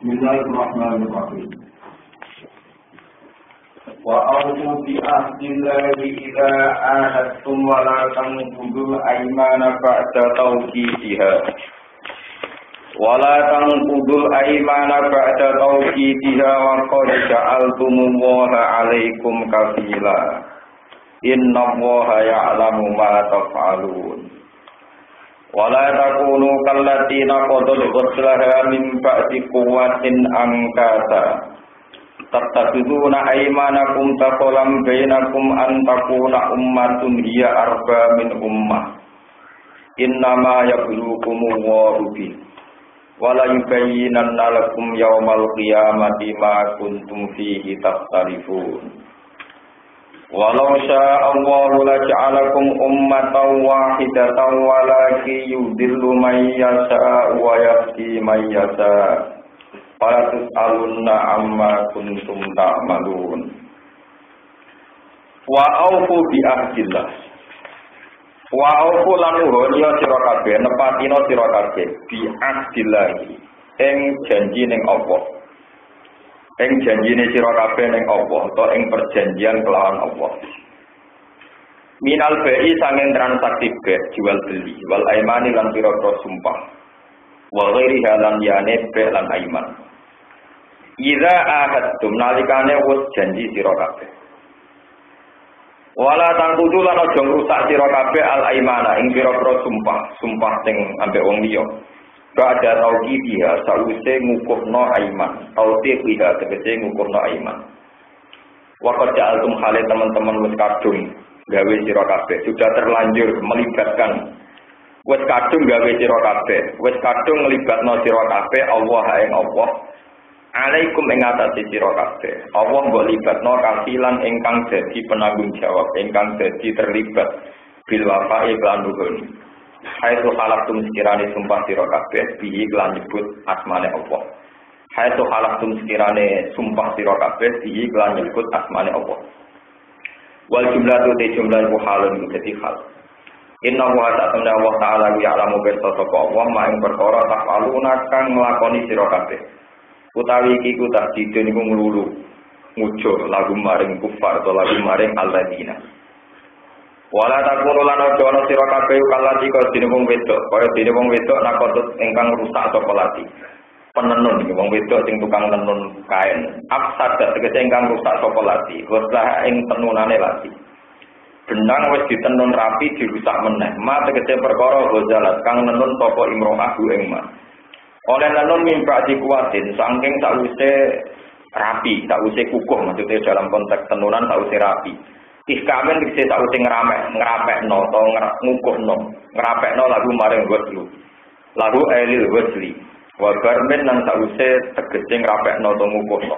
Bismillahirrahmanirrahim. Wa aufu bi ahdillahi idza ahadtum wa la tanqudul aymana ba'da tawqidiha. Wa la tanqudul aymana ba'da tawqidiha wa qad ja'altumullaha 'alaikum kafila. Innallaha ya'lamu ma taf'alun. Wala takunu kallati naqadul ghuslaha min ba'di quwwatin ankasa tattakhiduna aymanakum taqalam bainakum an takuna ummatun hiya arba min ummah innama yablukumullahu bi wala yubayyinanna lakum yawmal qiyamati ma kuntum fihi takhtalifun. Walau sya'allahu laja'alakum ummatan wahidatan walakin yudillu man yasha'u wa yahdi man yasha'u fala tus'alunna amma kuntum ta'malun. Wa aufu bi ahdillah. Wa aufu lan nuhun sira kabeh nepatino sira kabeh bi ahdillah ing janji ning Allah. Ing janjine sira kabeh ning Allah utawa ing perjanjian kelawan Allah. Minal bai sanging transaksi bai jual beli wal aimani lan pira-pira sumpah. Wa ghairi halan yane bai lan aiman. Idza ahadtum nalikane wis janji sira kabeh. Wala tangkudu lan aja ngrusak sira kabeh al aimana ing pira-pira sumpah sing ambek wong liya. Ba'da tauqidiha sawise ngukuhno aiman tauqidiha tegese ngukuhno aiman wa qad ja'altum hale teman-teman wis kadung gawe sira kabeh sudah terlanjur melibatkan wis kadung gawe sira kabeh wis kadung melibatno sira kabeh Allah ing Allah alaikum ing atase sira kabeh Allah mbok libatno kafilan ingkang dadi penanggung jawab ingkang dadi terlibat bil wafa'i lan nuhun. Haitsu halaftum sekirane sumpah sira kabeh bihi lan nyebut asmane Allah. Haitsu halaftum sekirane sumpah sira kabeh bihi lan nyebut asmane Allah. Wal jumlatu te jumlah ku halun dadi hal. Inna wa ta'ala wa ta'ala ya'lamu besa sapa Allah maing perkara tafaluna kang nglakoni sira kabeh. Utawi iki ku tak didin iku nglulu ngujo lagu maring kufar utawa lagu maring alladzina. Wala takunu lan aja ana sira kabeh kalati kaya dene wong wedok, kaya dene wong wedok nakotut ingkang rusak sapa lati. Penenun iki wong wedok sing tukang tenun kain. Afsad tegese ingkang rusak sapa lati, ghuslah ing tenunane lati. Benang wis ditenun rapi dirusak meneh. Ma tegese perkara ghazalat kang nenun sapa imro'ah ing ma. Oleh nenun mimpa dikuatin saking sakwise rapi, sakwise kukuh maksudnya dalam konteks tenunan sakwise rapi. Ihkamen dikse sakwise ngrapekno utawa ngrapekno lagu maring ghuslu. Lagu ailil ghusli. Wa garmen nang sakwise tegese ngrapekno utawa ngukuhno.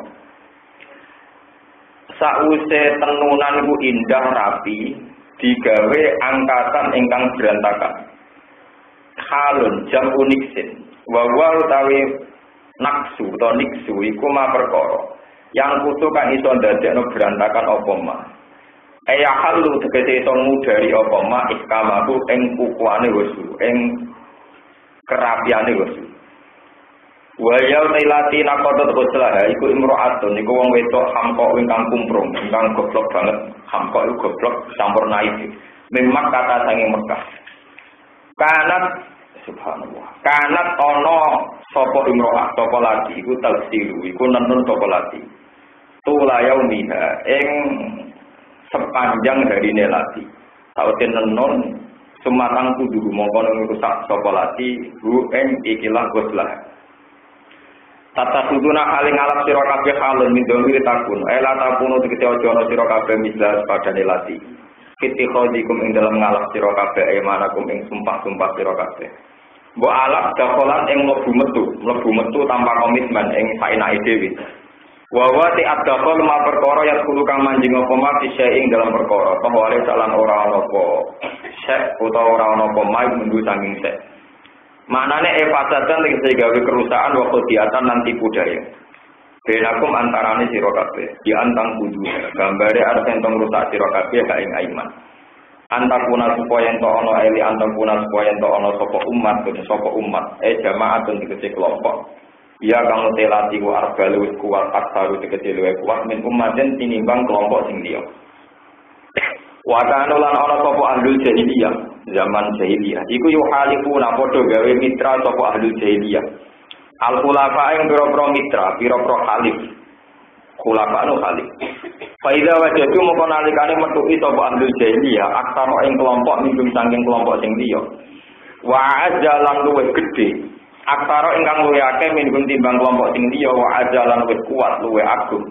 Sakwise tenunan iku indah rapi digawe angkatan ingkang berantakan. Halun jam uniksin. Wa utawi naksu utawa niksu iku ma perkara yang kudu kan iso ndadekno berantakan apa mah. Aya halu tegese iso ngudari apa mah iskamaku ing kukuane wesu ing kerapiane wesu. Wa ya tailati naqadat ghuslah iku imro'atun iku wong wedok hamko ingkang kumprung ingkang goblok banget hamko iku goblok campur naif. Memang kata sange Mekah. Kanat subhanallah. Kanat ana sapa imro'ah sapa lati iku tafsiru iku nenun sapa lati. Tula yaumiha ing sepanjang harine lati. Saute nenun sumatang kudu mongko ngrusak sapa lati hu ing ikilah ghuslah. Tata suduna kali ngalap sira kabeh halun min dhamir takun. Ela takunu tegese aja ana sira kabeh misal padane lati. Fitikhadikum ing dalam ngalap sira kabeh emanakum ing sumpah-sumpah sira kabeh. Mbok alap dakolan ing mlebu metu tanpa komitmen ing saenake dhewe. Wa wa ti adakol ma perkara ya kudu kang manjing apa ma bisa ing dalam perkara. Pawale salan ora ana apa. Syek utawa ora ana apa mai mundu sanging syek. Maknane fasatan iki gawe kerusakan waktu diatan nanti budaya. Benakum antarane sira kabeh, di antang kudu. Gambare arep entong rusak sira kabeh gak ing aiman. Antakuna supaya ento ana eli antakuna supaya ento ana sapa umat, jamaatun dikece kelompok. Ya kang telati ku arbalu wis kuat aksaru dikece luwih kuat min umaten tinimbang kelompok sing liya. Wa kana lan ana sapa ahlul jahiliyah, zaman jahiliyah. Iku yo halifuna padha gawe mitra sapa ahlul jahiliyah. Al khulafa ing pira-pira mitra, pira-pira khalif. Khulafa anu khalif. Faida wajadu moko nalikane metuki sapa ahlul jahiliyah, aksara ing kelompok minggum saking kelompok sing liya. Wa ajalan luwih gedhe, aksara ingkang luwih akeh minggum timbang kelompok sing liya, wa ajalan luwih kuat, luwih agung.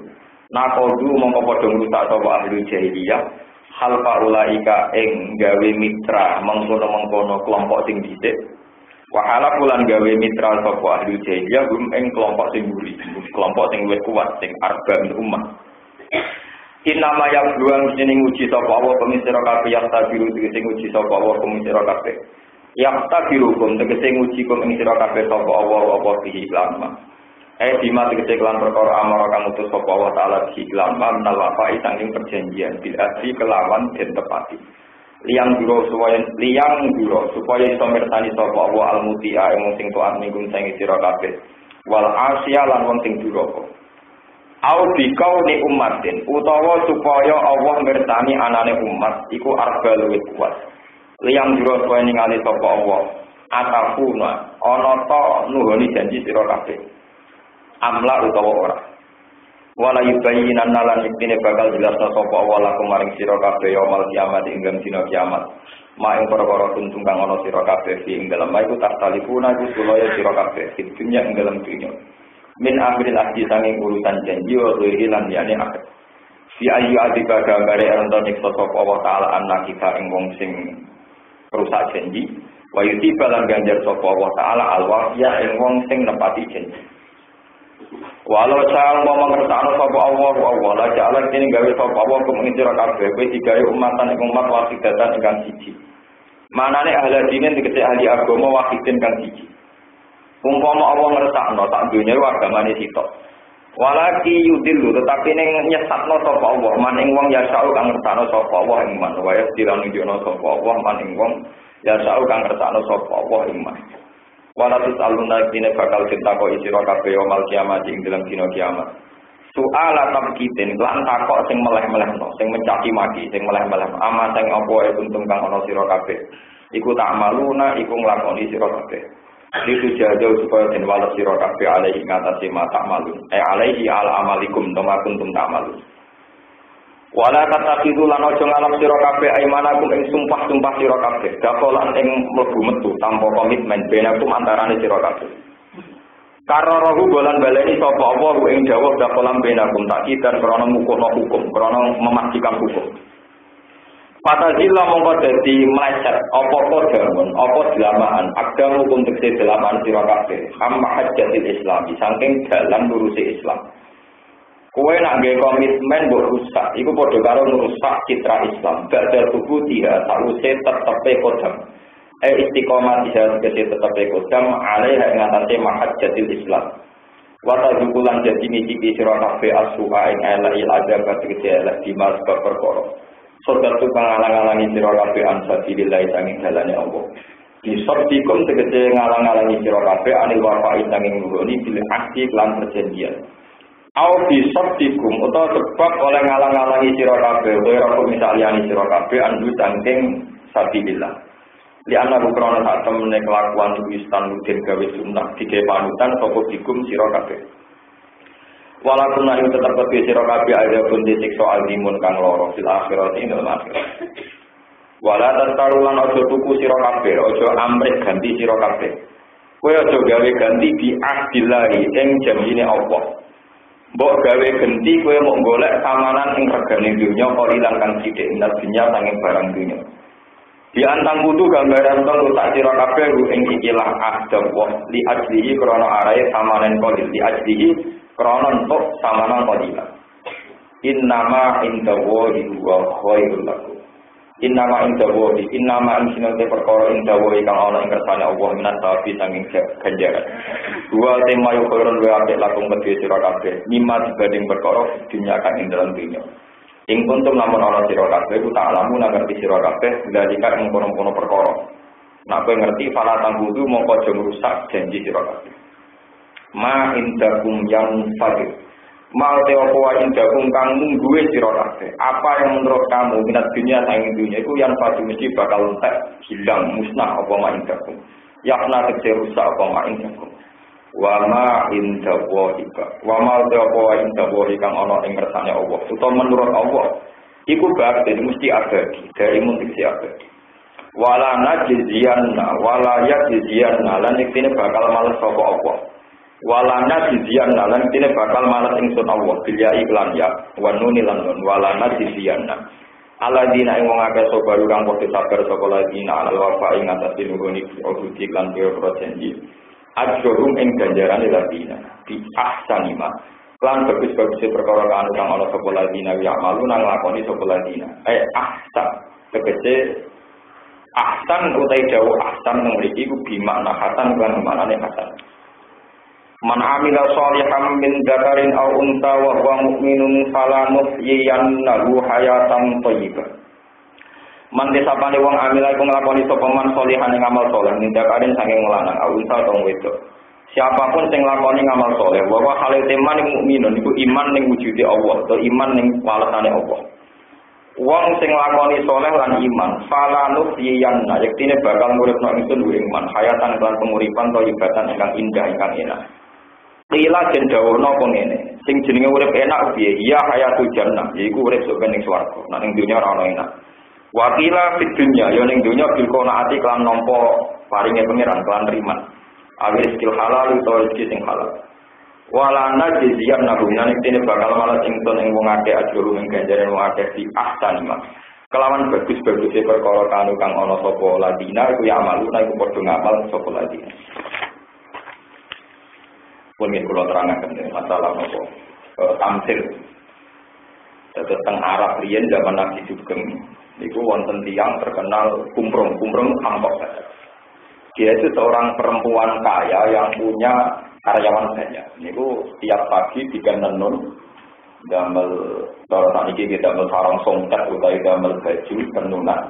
Nakodu mongko padha ngrusak sapa ahlul jahiliyah, hal faulaika ing gawe mitra mengkono-mengkono kelompok sing dhisik. Wahala bulan gawe mitra sapa ahli jahiliyah gum ing kelompok sing mburi, kelompok sing luwih kuat sing arba'in ummah. Inama yang dua mesti nguji sapa Allah pemisira kabeh yang tabiru tegese nguji sapa Allah pemisira kabeh. Yang tabiru kum tegese nguji kum ing sira kabeh sapa Allah apa bihi lama. Bima tegese kelan perkara amara kang utus sapa Allah taala bihi lama nalafai saking perjanjian bil asli kelawan den tepati. Liang duro supaya iso mirsani sapa Allah al-muti'a ing sing taat minggu sing sira kabeh wal asya lan wong sing duraka au bikau ni umatin utawa supaya Allah mirsani anane umat iku arba luwih kuat liang duro supaya ningali sapa Allah atafuna ana ta nuhoni janji sira kabeh amla utawa ora wala yubayyinan lan iktine bakal jelasna sapa Allah lakum maring sira kabeh yaumul kiamat ing dina kiamat. Ma ing perkara tuntung kang ana sira kabeh ing dalem iku tastalifuna sulaya sira kabeh ing dunya ing dalem dunya. Min amril ahdi sanging urusan janji wa hilang yani akhir. Si ayu adika gambare ento nyiksa sapa Allah taala anak kita ing wong sing rusak janji wa yutiba lan ganjar sapa Allah taala alwafiya ing wong sing nepati janji. Walau sang mau mengertakno sapa Allah la ja'ala kene gawe sapa Allah kum ing sira kabeh kowe digawe umatan ing umat wasidatan ingkang siji. Manane ahli dinen dikete ahli agama wahidin kang siji. Umpama Allah ngertakno sak donya agamane sitok. Walaki yudillu tetapi ning nyesatno sapa Allah maning wong ya sak kang ngertakno sapa Allah ing man wae dirang nunjukno sapa Allah maning wong ya sak kang ngertakno sapa Allah ing man. Walatus aluna kini bakal ditako isiro kabeh yaumul kiamat ing dalam dina kiamat. Soal tabkitin lan takok sing meleh-melehno, sing mencaci maki, sing meleh-meleh. Ama sing apa ae kuntum kang ana sira kabeh. Iku tak maluna iku nglakoni sira kabeh. Itu jauh supaya den walep sira kabeh alaihi ngatasi mata malun. Alaihi al amalikum tama kuntum tak malun. Wala tatakidu lan aja ngalap sira kabeh aimanakum ing sumpah-sumpah sira kabeh dakolan ing mlebu metu tanpa komitmen benakum antarane sira kabeh kararahu bolan baleni sapa apa ing dawuh dakolan benakum takidan krana ngukuhno hukum krana memastikan hukum patazilla mongko dadi mlecet apa kodamon apa delamaan agama hukum tekse delamaan sira kabeh amma hajjatil islami saking dalan lurusi Islam. Kowe nak nggawe komitmen mbok rusak, iku padha karo merusak citra Islam. Badal tubuh dia sause tetepe kodam. Istiqomah dia tegese tetepe kodam alaiha ing atase mahajjatil Islam. Wa tazukulan jadi ngicipi sira kabeh as-su'a ing elal adab tegese elak dimas perkara. Saudara tu ngalang-alangi sira kabeh ansabilillah sanging dalane Allah. Disabdikum tegese ngalang-alangi sira kabeh anil wafa'i sanging nuruni bil ahdi lan perjanjian. Au bisabdikum utawa sebab oleh ngalang-alangi sira kabeh ora kok misaliyane sira kabeh andu saking sabilillah. Li ana bukrana sak temene kelakuan wistan mungkin gawe sunnah dige panutan sapa dikum sira kabeh. Walaupun ayo tetep kabeh sira kabeh ada pun disiksa alimun kang loro fil akhirat ing dalem akhirat. Wala tarulan aja tuku sira kabeh, aja amrih ganti sira kabeh. Kowe aja gawe ganti bi ahdillahi ing janjine Allah. Mbok gawe genti kowe mok golek samanan ing regane dunya kok ilang kang sithik ing dunya sanging barang dunya. Di antang kudu gambaran tong tak sira kabeh ing ikilah ahdawa li ajlihi krana arae samanen qalil li ajlihi krana entuk samanan qalil. Innama indallahi wa khairul lakum. Innama indawohi, innama insinate perkara indawohi kang ana ing kersane Allah minan sawi sanging ganjaran. Dua tema yo koron wae apik lakung kedhe sira kabeh. Mimma dibanding perkara dunya kang ing dalem dunya. Ing kuntum lamun ana sira kabeh ku tak alamu ngerti sira kabeh dalika ing kono-kono perkara. Nek kowe ngerti fala tanggudu mongko aja ngrusak janji sira kabeh. Ma indakum yang fadil. Mau teopo wa indakum kang mungguwe sira kabeh. Apa yang menurut kamu minat dunia sang dunia itu yang pasti mesti bakal entek, hilang, musnah apa ma indakum. Yakna tegese rusak apa ma indakum. Wa ma indallahi. Wa ma teopo wa indallahi kang ana ing kersane Allah. Utawa menurut Allah iku bakal mesti abadi, dari mesti abadi. Wala najziyanna wala yajziyanna lan iktine bakal males sapa Allah. Walana dizianna lan tine bakal malas ingsun Allah bilya iklan ya wa nuni lan nun walana dizianna aladina ing wong akeh sapa kang padha sabar sapa ladina alal wafa ing atas dinugoni oduti lan piro janji ajrum ing ganjarane ladina di ahsanima lan bagus-bagus perkara kang ana sapa ladina ya malu nang lakoni sapa ladina ahsan tegese ahsan utai dawu ahsan mriki ku bimakna hasan lan manane hasan. Man amila sholihan min dzakarin aw unta wa huwa mu'minun falanuhyiyannahu hayatan thayyibah. Man desapane wong amila iku nglakoni sapa man sholihan ing amal saleh min dzakarin saking lanang aw unta utawa wedok. Siapapun sing nglakoni ngamal saleh wa huwa halil teman mukminun iku iman ning wujude Allah atau iman ning walesane Allah. Wong sing nglakoni saleh lan iman falanuhyiyanna yektine bakal nguripno ingsun iman hayatan lan penguripan thayyibatan ingkang indah ingkang enak. Qila jen dawono apa ngene sing jenenge urip enak piye ya hayatul jannah yaiku urip sok ning swarga nek ning donya ora ono enak wa qila fid dunya ya ning donya bil qanaati kelan nampa paringe pangeran kelan riman awil skill halal utawa rezeki sing halal walana jizian nabungan iki bakal malah ingsun ing wong akeh ajur ing ganjaran wong akeh di ahsanima kelawan bagus-baguse perkara kang ana sapa ladina iku ya malu iku padha ngamal sapa ladina. Pun kula terangaken masalah napa tamsil. Terus teng Arab riyen zaman Nabi Sugeng niku wonten tiyang terkenal kumprung angkok. Dia itu seorang perempuan kaya yang punya karyawan banyak. Niku tiap pagi digantenun damel cara sakniki kita damel sarung songket utawa damel baju tenunan.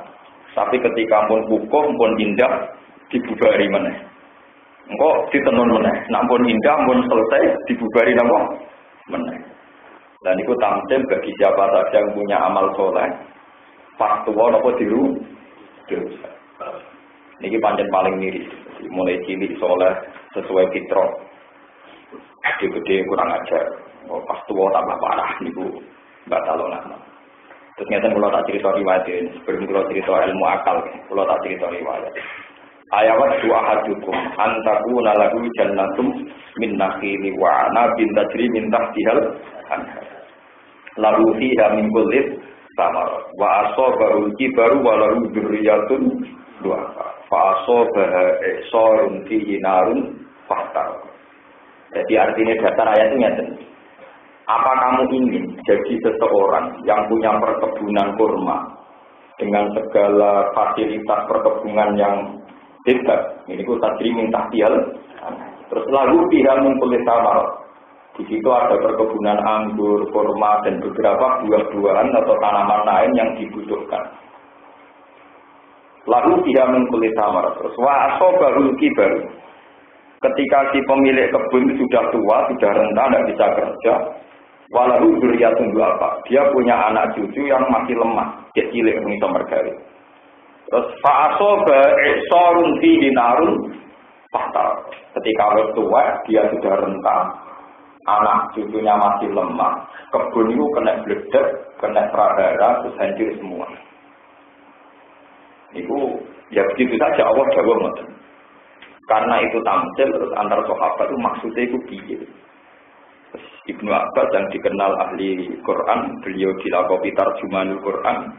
Tapi ketika pun hukum pun indah dibubari meneh. Engko ditenun meneh, nampun indah pun selesai dibubari napa meneh. Dan itu tampil bagi siapa saja yang punya amal soleh. Pas tuwa napa diru. Niki pancen paling miris. Mulai cilik soleh sesuai fitrah. Gede-gede kurang ajar. Pas tuwa tambah parah niku batalonan. Terus ngeten kula tak cerita riwayat ini, sebelum kula cerita ilmu akal, kula tak cerita riwayat. Ayawat dua hadukum antakuna lahu jannatum min nakhili wa anabin tajri min tahtihal anhar lalu fiha min kulli samarat wa asabahu kibaru wa lahu dzurriyyatun du'afa fa asabaha isarun fihi narun fahtar. Jadi artinya dasar ayat ini adalah apa kamu ingin jadi seseorang yang punya perkebunan kurma dengan segala fasilitas perkebunan yang hebat, ini ku tadri minta tial. Terus lalu pihak mengkulit samar. Di situ ada perkebunan anggur, kurma dan beberapa buah-buahan atau tanaman lain yang dibutuhkan. Lalu pihak mengkulit samar. Terus waso baru kibar. Ketika si pemilik kebun sudah tua, sudah renta, tidak bisa kerja. Walau dzurriyyatun apa? Dia punya anak cucu yang masih lemah, kecil, bisa mergawe. Terus fa'asoba isarun fihi narun fahtar. Ketika wis tua, dia sudah renta, anak cucunya masih lemah, kebun itu kena bledek, kena pradara, terus hancur semua. Itu ya begitu saja Allah jawab ngoten. Karena itu tamsil terus antar sahabat itu maksudnya itu piye. Ibnu Abbas yang dikenal ahli Quran, beliau dilakopi tarjumanul Quran.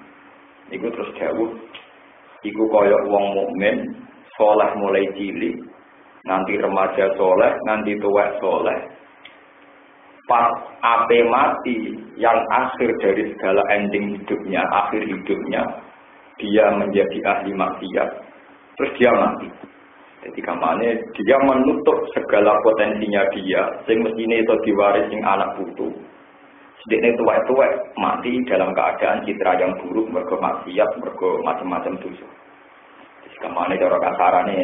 Itu terus jawab iku kaya wong mukmin saleh mulai cilik nganti remaja saleh nganti tuwek saleh pas ape mati yang akhir dari segala ending hidupnya akhir hidupnya dia menjadi ahli maksiat, terus dia mati. Jadi kampanye dia menutup segala potensinya dia, sing mestine itu diwaris sing anak putu. Sedene tuwek-tuwek mati dalam keadaan citra yang buruk, mergo maksiat, mergo macam-macam dosa. Jadi kampanye cara kasarane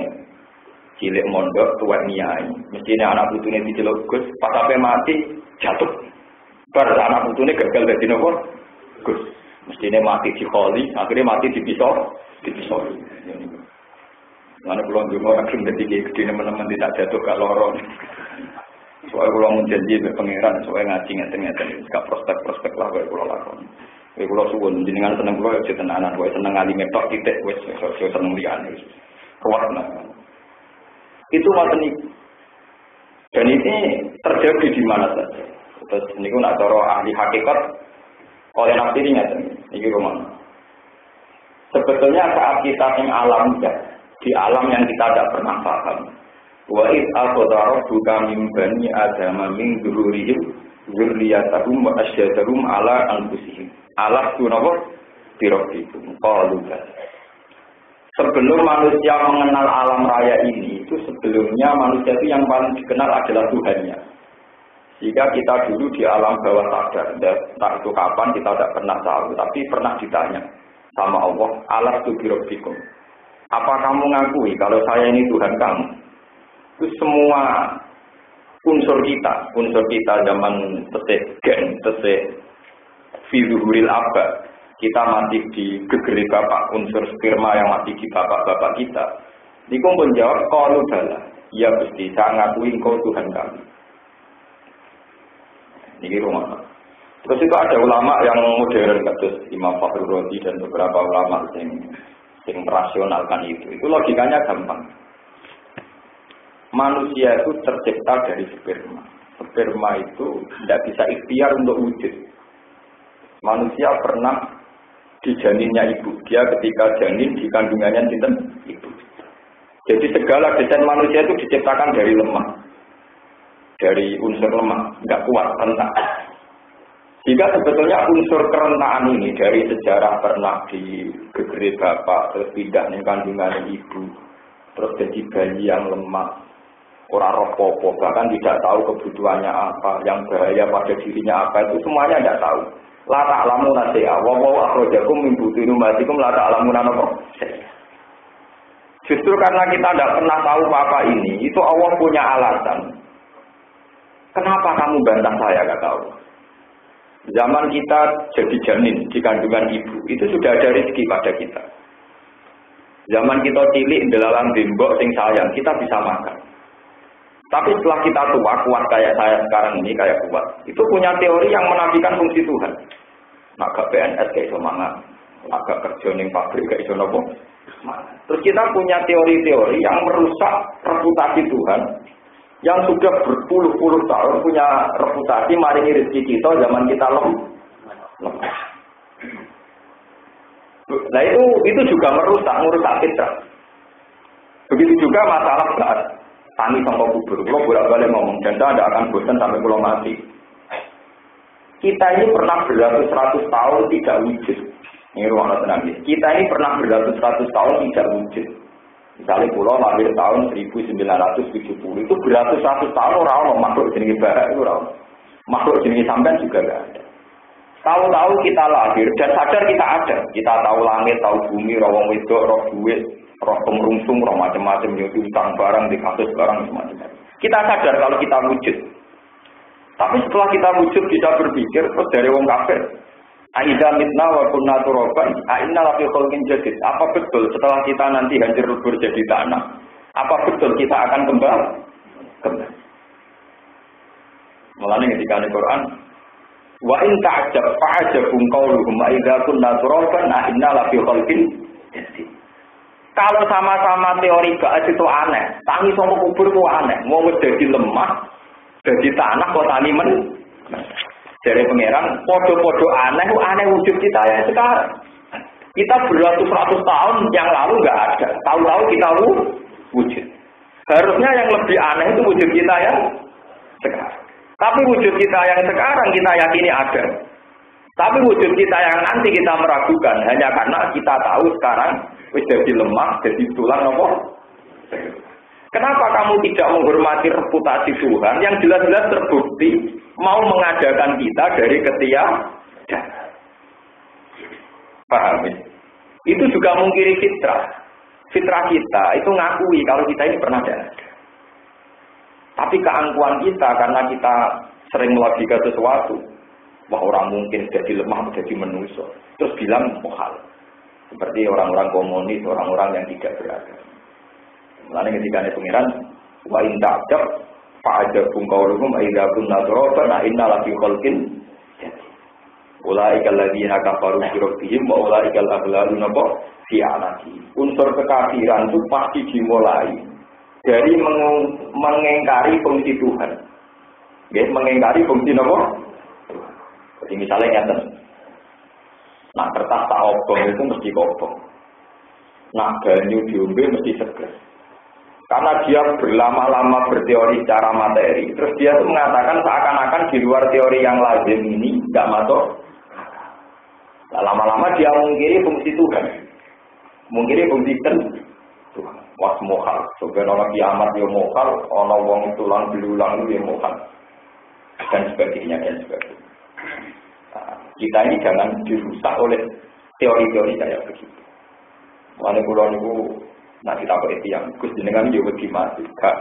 cilik mondok tuwek niai, mestine anak putune diceluk Gus, pas sampai mati jatuh. Bar anak putune gagal dadi napa? Gus. Mestine mati di kholi, akhirnya mati di pisau. Mana pulau dulu orang ketika gede teman-teman tidak jatuh ke lorong. Soalnya pulau menjanji pengiran, soalnya ngaji ngeten-ngeten, gak prospek lah kayak pulau lakon. Kayak pulau suwun, jenengan seneng pulau ya tenanan, kayak seneng ngali metok titik, kayak seneng lian, ruwet lah. Itu macam ini. Dan ini terjadi di mana saja. Terus ini pun ada ahli hakikat. Oleh nafsirinya, ini rumah. Sebetulnya saat kita yang alam di alam yang kita tidak pernah paham. Wa id aqdara rabbuka min bani adama min dzurriyyihim dzurriyyatahum wa asyhadahum ala anfusihim. Allah sunnawa birabbikum qalu. Sebelum manusia mengenal alam raya ini, itu sebelumnya manusia itu yang paling dikenal adalah Tuhannya. Jika kita dulu di alam bawah sadar, entah itu kapan kita tidak pernah tahu, tapi pernah ditanya sama Allah, alastu birabbikum. Apa kamu ngakui kalau saya ini Tuhan kamu? Itu semua unsur kita zaman tesih gen, tesih fizuhuril abad, kita masih di gegeri bapak, unsur sperma yang masih di bapak-bapak kita. Niku menjawab, qalu bala, ya Gusti, saya ngakui engkau Tuhan kami. Ini rumah. Terus itu ada ulama yang modern, kados Imam Fakhrul Razi dan beberapa ulama yang merasionalkan itu. Itu logikanya gampang. Manusia itu tercipta dari sperma. Sperma itu tidak bisa ikhtiar untuk wujud. Manusia pernah di janinnya ibu. Dia ketika janin di kandungannya ibu. Jadi segala desain manusia itu diciptakan dari lemah. Dari unsur lemah, nggak kuat, rentan. Jika sebetulnya unsur kerentaan ini dari sejarah pernah digegeri bapak, terus pindah di kandungan ibu, terus jadi bayi yang lemah, orang roh popo, bahkan tidak tahu kebutuhannya apa, yang bahaya pada dirinya apa, itu semuanya tidak tahu. La ta'lamuna syai'a wa huwa akhrajakum min butuni ummatikum la ta'lamuna apa. Justru karena kita tidak pernah tahu apa ini, itu Allah punya alasan. Kenapa kamu bantah saya, kata Allah? Zaman kita jadi janin di kandungan ibu, itu sudah ada rezeki pada kita. Zaman kita cilik dalam tembok sing sayang, kita bisa makan. Tapi setelah kita tua, kuat kayak saya sekarang ini, kayak kuat. Itu punya teori yang menafikan fungsi Tuhan. Agak PNS kayak iso mangan, agak kerja ning pabrik kayak iso nopo. Terus kita punya teori-teori yang merusak reputasi Tuhan. Yang sudah berpuluh-puluh tahun punya reputasi maringi rezeki kita zaman kita lemah. Nah itu juga merusak fitrah. Begitu juga masalah saat tani sampai kubur. Kalau bolak-balik ngomong, dan saya tidak akan bosan sampai pulau mati. Kita ini pernah beratus-ratus tahun tidak wujud. Ini ruang tenang. Kita ini pernah beratus-ratus tahun tidak wujud. Misalnya pulau lahir tahun 1970 itu beratus-ratus tahun orang makhluk jenis barat itu orang makhluk jenis sampean juga enggak ada. Tahu-tahu kita lahir dan sadar kita ada. Kita tahu langit, tahu bumi, roh wong wedok, roh duit, roh pengrungsung, roh macam-macam, nyuci utang barang, di kasus barang semacam. Kita sadar kalau kita wujud. Tapi setelah kita wujud bisa berpikir terus dari wong kafir. Aida mitna wa kunna turaban, inna lafi khalqin jadid. Apa betul setelah kita nanti hancur lebur jadi tanah? Apa betul kita akan kembali? Mulane ketika di Quran, wa in ta'jab fa'ajabun qauluhum aida kunna turaban, inna lafi khalqin jadid. Kalau sama-sama teori gaib itu aneh, tangi sama kubur itu aneh. Mau jadi lemah, jadi tanah kok tani men. Dari pangeran, podo-podo aneh wujud kita yang sekarang. Kita beratus-ratus tahun yang lalu nggak ada. Tahu-tahu kita wujud. Harusnya yang lebih aneh itu wujud kita yang sekarang. Tapi wujud kita yang sekarang kita yakini ada. Tapi wujud kita yang nanti kita meragukan hanya karena kita tahu sekarang wis jadi lemah, jadi tulang apa? Kenapa kamu tidak menghormati reputasi Tuhan yang jelas-jelas terbukti mau mengadakan kita dari ketiadaan? Paham ya? Itu juga mungkiri fitrah. Fitrah kita itu ngakui kalau kita ini pernah ada. Tapi keangkuhan kita karena kita sering melogika sesuatu, wah orang mungkin jadi lemah, jadi manusia, terus bilang mohal. Seperti orang-orang komunis, orang-orang yang tidak beragama. Mulanya ketika ada pengiran, wa in ta'jab fa'ajabum qawluhum aidza kunna turaban inna lafi khalqin jadid. Ulaika alladziina kafaru bi rabbihim wa ulaika al-aghlalu fi a'naqi. Unsur kekafiran itu pasti dimulai dari mengingkari fungsi Tuhan. Ya, mengingkari fungsi apa? Jadi misalnya ngeten. Nah, kertas tak obong itu mesti kobong. Nah, banyu diombe mesti seger. Karena dia berlama-lama berteori secara materi, terus dia tuh mengatakan seakan-akan di luar teori yang lazim ini tidak masuk. Nah, lama-lama dia mengkiri fungsi Tuhan, mengkiri fungsi Tuhan. Was mohal, sebenarnya orang kiamat dia mohal, orang wong tulang belulang dia mohal, dan sebagainya dan sebagainya. Nah, kita ini jangan dirusak oleh teori-teori kayak begitu. Walaupun itu nanti tak boleh tiang, Gus jenengan juga mati. Kak,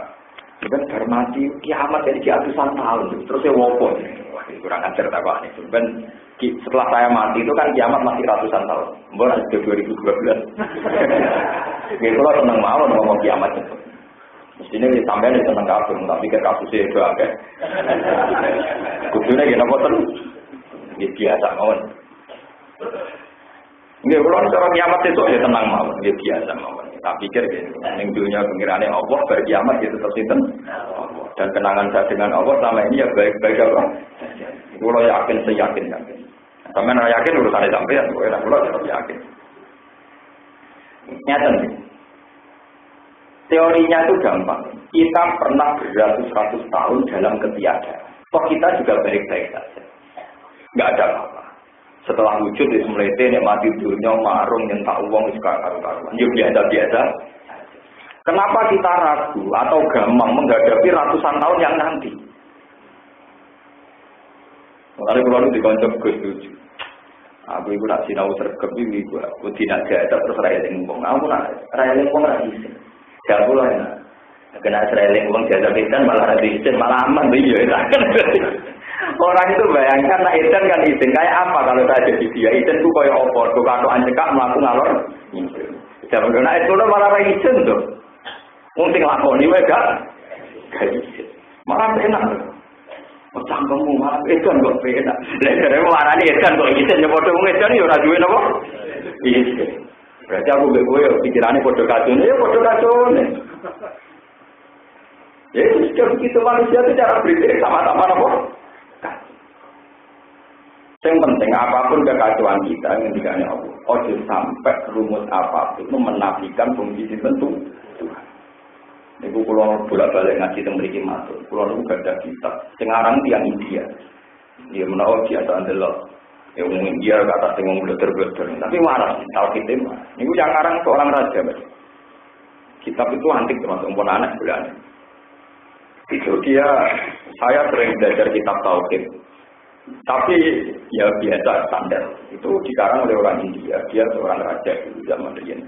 kan baru mati kiamat jadi ratusan tahun, terus saya wopo. Wah, kurang ajar tak pak nih. Ben setelah saya mati itu kan kiamat masih ratusan tahun. Mungkin ada 2012. Gitu lah seneng mau ngomong kiamat itu. Mestinya disampaikan di seneng kafir, tapi ke kasusnya itu agak. Kudunya gini apa terus? Ini biasa mohon. Nggih, kalau cara kiamat itu ya tenang mawon, nggih biasa mawon. Tak pikir ning dunia pengirane Allah bar kiamat itu tetap sinten. Dan kenangan saya dengan Allah selama ini ya baik-baik apa. Kalau yakin seyakin yakin. Sampeyan ora yakin urusane sampeyan, kok ora kula tetap yakin. Nyata nih. Teorinya itu gampang. Kita pernah beratus-ratus tahun dalam ketiadaan. Kok kita juga baik-baik saja. Enggak ada apa-apa. Setelah wujud di semlete nek mati dunya marung nyentak uang wis karu-karuan. Ya biasa-biasa. Kenapa kita ragu atau gampang menghadapi ratusan tahun yang nanti? Mari kula nu dikoncok Gus lucu. Aku iku nak sinau sregep iki aku tidak ada terus ra eling wong. Aku nak ra eling wong ra isin. Gak kula enak. Kena ra eling wong jajan malah ra isin malah aman iya ya. Orang itu bayangkan nak Eden kan izin kayak apa kalau saya jadi dia Eden itu kayak opor tuh kalau anjekak melakukan ngalor jangan kena itu malah izin tuh mungkin lakoni mereka gak izin malah enak cangkemmu malah Eden kok enak dari mana nih Eden kok izin ya bodoh Eden ya rajuin apa izin berarti aku gue pikirannya bodoh kacun ya bodoh kacun ya itu begitu manusia itu cara berpikir sama-sama apa yang penting apapun kekacauan kita yang dikatakan Allah, ojo sampai rumus apapun itu menafikan fungsi tertentu Tuhan. Ini kalau bolak-balik ngaji tentang mereka masuk, kalau itu gak ada kitab. Sekarang tiang India, dia menolak biasa adalah yang India kata tengok belajar. Tapi marah, tahu kita mah. Ini yang sekarang seorang raja, kitab itu antik termasuk pun anak bulan. Itu dia, saya sering belajar kitab tauhid. Tapi ya biasa standar itu dikarang oleh orang India, dia seorang raja di zaman dulu.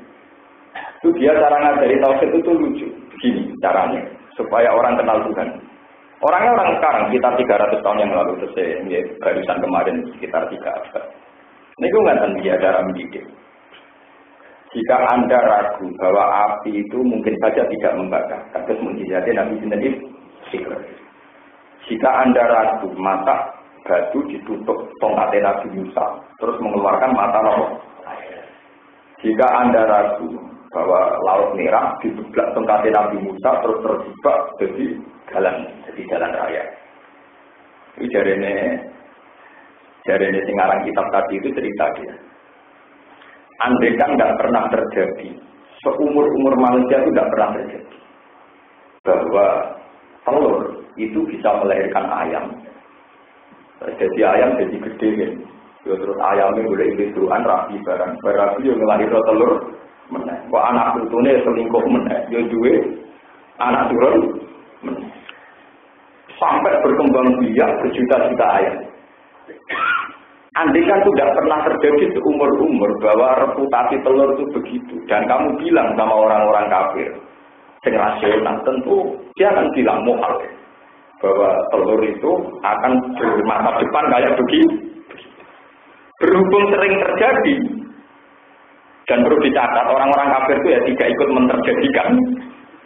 Itu dia cara ngajari tauhid itu lucu, begini caranya supaya orang kenal Tuhan. Orangnya orang sekarang sekitar 300 tahun yang lalu selesai, ya, barusan kemarin sekitar 3 abad. Ini gue nggak tahu dia cara mendidik. Jika Anda ragu bahwa api itu mungkin saja tidak membakar, kasus mujizatnya Nabi sendiri. Jika Anda ragu maka batu ditutup tongkatnya Nabi Musa, terus mengeluarkan mata roh. Jika Anda ragu bahwa laut merah dibelah tongkatnya Nabi Musa, terus terjebak jadi jalan raya. Itu jarene singarang kitab tadi itu cerita dia. Andai kan nggak pernah terjadi, seumur manusia itu nggak pernah terjadi bahwa telur itu bisa melahirkan ayam. Jadi ayam jadi gede kan. Yo terus ayamnya boleh indukan rapi barang yo ngelahirno telur meneh. Kok anak putune selingkuh meneh, yo duwe anak turun meneh. Sampai berkembang biak berjuta-juta ayam. Andai kan tidak pernah terjadi seumur-umur bahwa reputasi telur itu begitu, dan kamu bilang sama orang-orang kafir, yang rasional, tentu dia akan bilang muhal bahwa telur itu akan bermasa depan kayak begitu. Berhubung sering terjadi, dan perlu dicatat orang-orang kafir itu ya tidak ikut menterjadikan.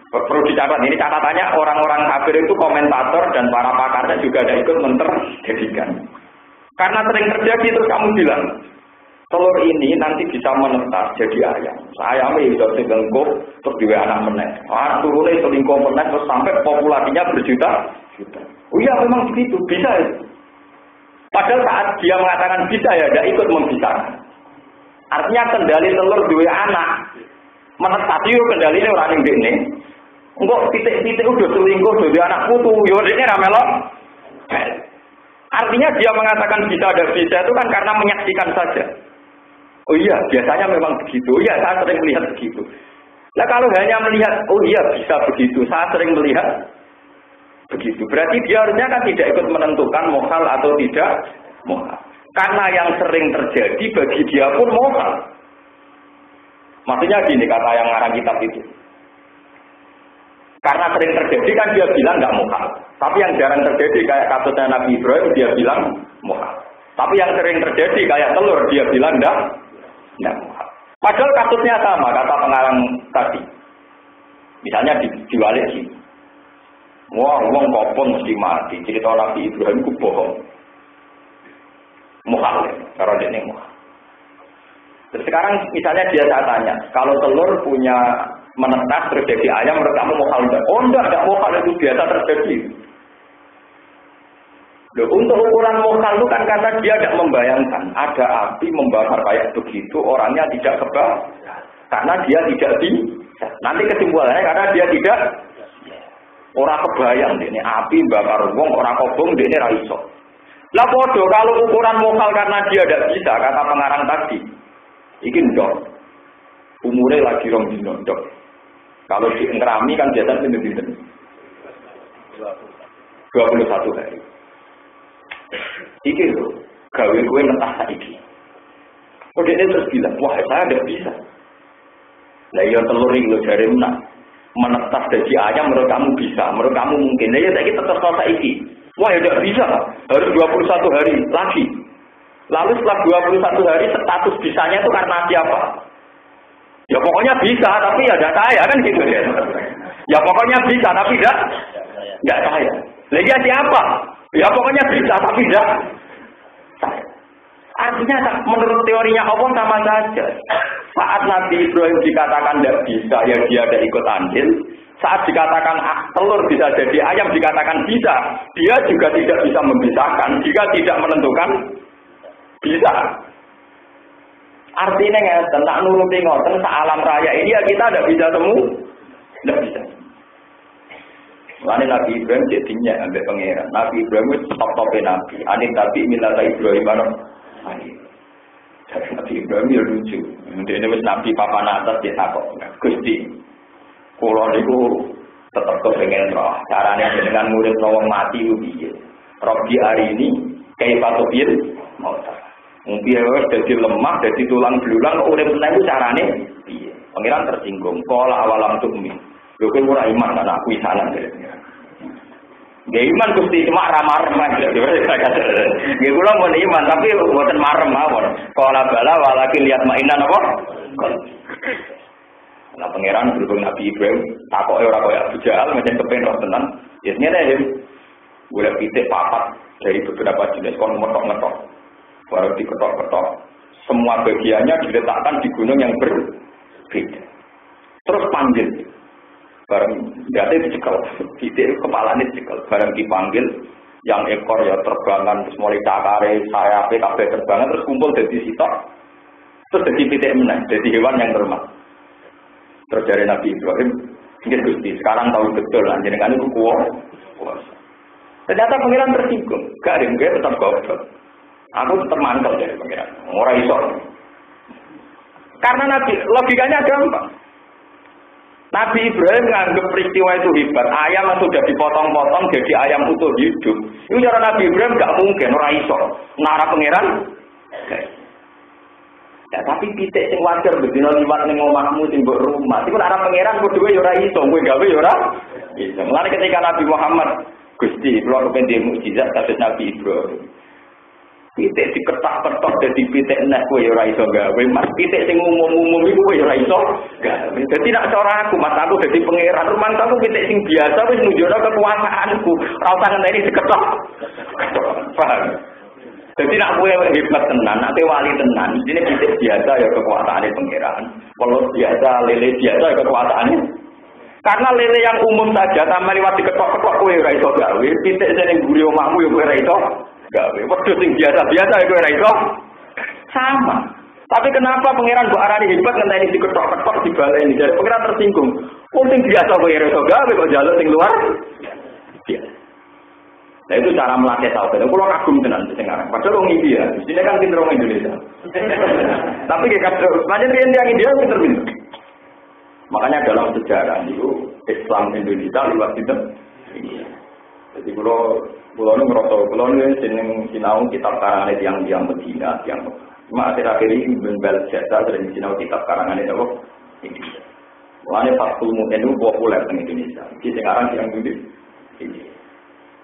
Perlu dicatat, ini catatannya orang-orang kafir itu komentator dan para pakarnya juga tidak ikut menterjadikan. Karena sering terjadi terus kamu bilang telur ini nanti bisa menetas jadi ayam. Ayamnya bisa selingkuh terus juga anak meneh. Turunnya selingkuh meneh terus sampai populasinya berjuta-juta. Oh iya memang begitu, bisa ya. Padahal saat dia mengatakan bisa ya, tidak ikut membisarkan. Artinya kendali telur dua anak menetas itu kendalinya orang yang gini. Enggak titik-titik udah selingkuh dua anak putu, yaudah ramelok. Artinya dia mengatakan bisa ada bisa itu kan karena menyaksikan saja. Oh iya, biasanya memang begitu. Oh iya, saya sering melihat begitu. Nah kalau hanya melihat, oh iya bisa begitu, saya sering melihat begitu. Berarti dia harusnya kan tidak ikut menentukan mohal atau tidak mohal. Karena yang sering terjadi bagi dia pun mohal. Maksudnya gini kata yang ngarang kitab itu. Karena sering terjadi kan dia bilang nggak mohal. Tapi yang jarang terjadi kayak kasusnya Nabi Ibrahim dia bilang mohal. Tapi yang sering terjadi kayak telur dia bilang nggak mohal. Padahal kasusnya sama kata pengarang tadi. Misalnya diwalik sini. Wah, uang kopong mesti mati. Cerita Nabi Ibrahim itu bohong. Mohal ya, karena dia ini mohal. Terus sekarang misalnya dia saya tanya, kalau telur punya menetas terus jadi ayam, menurut kamu mohal enggak? Oh enggak mohal, itu biasa terjadi. Loh, untuk ukuran mohal itu kan karena dia tidak membayangkan ada api membakar kayak begitu, orangnya tidak kebal. Karena dia tidak bisa. Nanti kesimpulannya karena dia tidak orang kebayang ini api bakar wong, orang kobong ini raiso. Lah bodoh kalau ukuran mohal karena dia tidak bisa, kata pengarang tadi. Iki ndok. Umurnya lagi rong dino ndok. Kalau di ngerami kan biasanya pinter-pinter. 21 hari. Iki lho, gawe gue mentah saiki. Kok dia terus bilang, wah saya tidak bisa. Lah iya telur iki lho jare menetas dari ayam menurut kamu bisa, menurut kamu mungkin. Lah ya saiki tetep saiki. Wah ya tidak bisa, harus 21 hari lagi. Lalu setelah 21 hari status bisanya itu karena siapa? Ya pokoknya bisa, tapi ya tidak saya kan gitu ya. Ya pokoknya bisa, tapi tidak saya. Lagi siapa? Ya pokoknya bisa, tapi tidak saya. Artinya menurut teorinya Allah sama saja. Saat Nabi Ibrahim dikatakan tidak bisa, ya dia ada ikut andil. Saat dikatakan telur bisa jadi ayam, dikatakan bisa, dia juga tidak bisa membisahkan jika tidak menentukan bisa. Artinya ngeten, nak nuruti ngoten sealam raya ini ya kita tidak bisa semua, tidak bisa. Lain Nabi Ibrahim jadinya ambil pangeran. Nabi Ibrahim itu top-topnya Nabi. Anik Nabi milata Ibrahim mana? Nabi Ibrahim ya lucu. Ini Nabi papan atas dia takut. Gusti, kalau itu tetap kepengen roh. Caranya dengan murid rawang mati ubi. Robi hari ini kayak patopil mau tak. Mungkin jadi lemah, jadi tulang belulang. Udah benar itu caranya. Pangeran tersinggung. Kalau awalam tukmi. Lu kan murah iman kan aku sana. Gak iman Gusti cuma ramah-ramah. Gak pulang mau iman tapi buatan marem mawon. Kalau bala walaki lihat mainan apa? Nah pangeran berhubung Nabi Ibrahim takoi orang kaya Abu Jahal macam kepen roh tenan. Biasanya deh, boleh pitik papat dari beberapa jenis kon ngetok-ngetok, baru diketok-ketok. Semua bagiannya diletakkan di gunung yang berbeda. Terus panggil. Barang gate dicekal, titik kepalanya dicekal. Barang dipanggil, yang ekor ya terbangan, terus mulai cakare, sayapnya kabeh terbangan, terus kumpul dari sitok, terus jadi titik menang, jadi hewan yang terhormat. Terus dari Nabi Ibrahim, mungkin Gusti, sekarang tahu betul, jenengan itu kuasa. Ternyata pangeran tersinggung, gak ada yang tetap goblok. Aku tetap mantel dari pengiran. Ora iso. Karena Nabi logikanya gampang. Nabi Ibrahim menganggap peristiwa itu hebat. Ayam yang sudah dipotong-potong jadi ayam utuh hidup. Itu cara Nabi Ibrahim nggak mungkin, ora iso. Nara pangeran. Ya tapi pitik sing wajar bedino liwat ning omahmu sing mbok rumah. Iku nara pangeran kudu yo ora iso, kowe gawe yo ora iso. Mulane ketika Nabi Muhammad Gusti, kula kepen mukjizat kados Nabi Ibrahim. Pitik diketak-ketok dadi pitik nek kowe ora iso gawe. Mas pitik sing umum-umum iku kowe ora iso gawe. Dadi nek cara aku, Mas aku dadi pangeran, rumangsaku pitik sing biasa wis nunjukno kekuasaanku. Ora usah ngenteni diketok. Paham? Jadi nak kowe hebat tenan, nak wali tenan, ini pitik biasa ya kekuasaane pangeran. Kalau biasa lele biasa ya kekuasaane. Karena lele yang umum saja tambah liwat diketok-ketok kowe ora iso gawe, pitik sing mburi omahmu ya kowe ora iso gawe. Wedhus sing biasa-biasa ya kowe ora iso. Sama. Tapi kenapa pangeran mbok arani hebat ngenteni diketok-ketok dibaleni? Jadi pangeran tersinggung. Wong sing biasa kowe ora iso gawe kok njaluk sing luar. Biasa. Nah itu cara melatih tauhid. Kulo kagum tenan sekarang. Padahal orang India, di sini kan pinter orang Indonesia. Tapi kayak macam yang India pinter-pinter. Makanya dalam sejarah itu Islam Indonesia lewat itu. Jadi kulo ini merasa kulo ini seneng sinau kitab karangan yang Medina, yang cuma akhir-akhir ini membel jasa sering sinau kitab karangan itu Indonesia. Makanya Fathul Mu'in itu populer di Indonesia. Jadi sekarang yang dulu ini.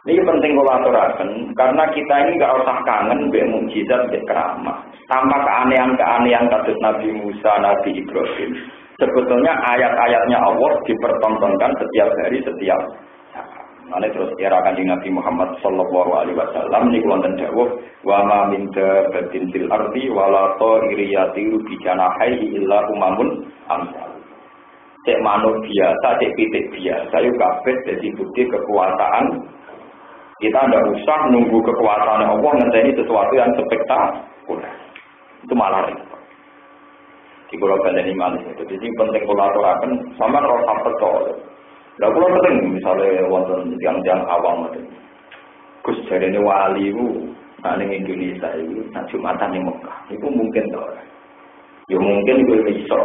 Ini penting kalau aturakan, karena kita ini gak usah kangen be mukjizat be keramah. Tanpa keanehan-keanehan kasus Nabi Musa, Nabi Ibrahim. Sebetulnya ayat-ayatnya Allah dipertontonkan setiap hari, setiap saat. Nanti terus era kanjeng Nabi Muhammad sallallahu alaihi wasallam niku wonten dawuh wa ma min dabbatin fil ardi wala ta'iriyati bi janahihi illa umamun amsal. Cek manuk biasa, cek pitik biasa, yuk kabeh dadi bukti kekuasaan. Kita tidak usah nunggu kekuasaan Allah ngenteni sesuatu yang spektakuler. Itu malah repot. Di pulau Baleni manis itu. Jadi penting kolaborasi sama rasa betul. Nah pulau penting misalnya wonten yang awam itu. Gus jadi ini wali itu, nah di Indonesia itu, nah Jumatan di Mekah. Itu mungkin toh. Ya mungkin itu bisa.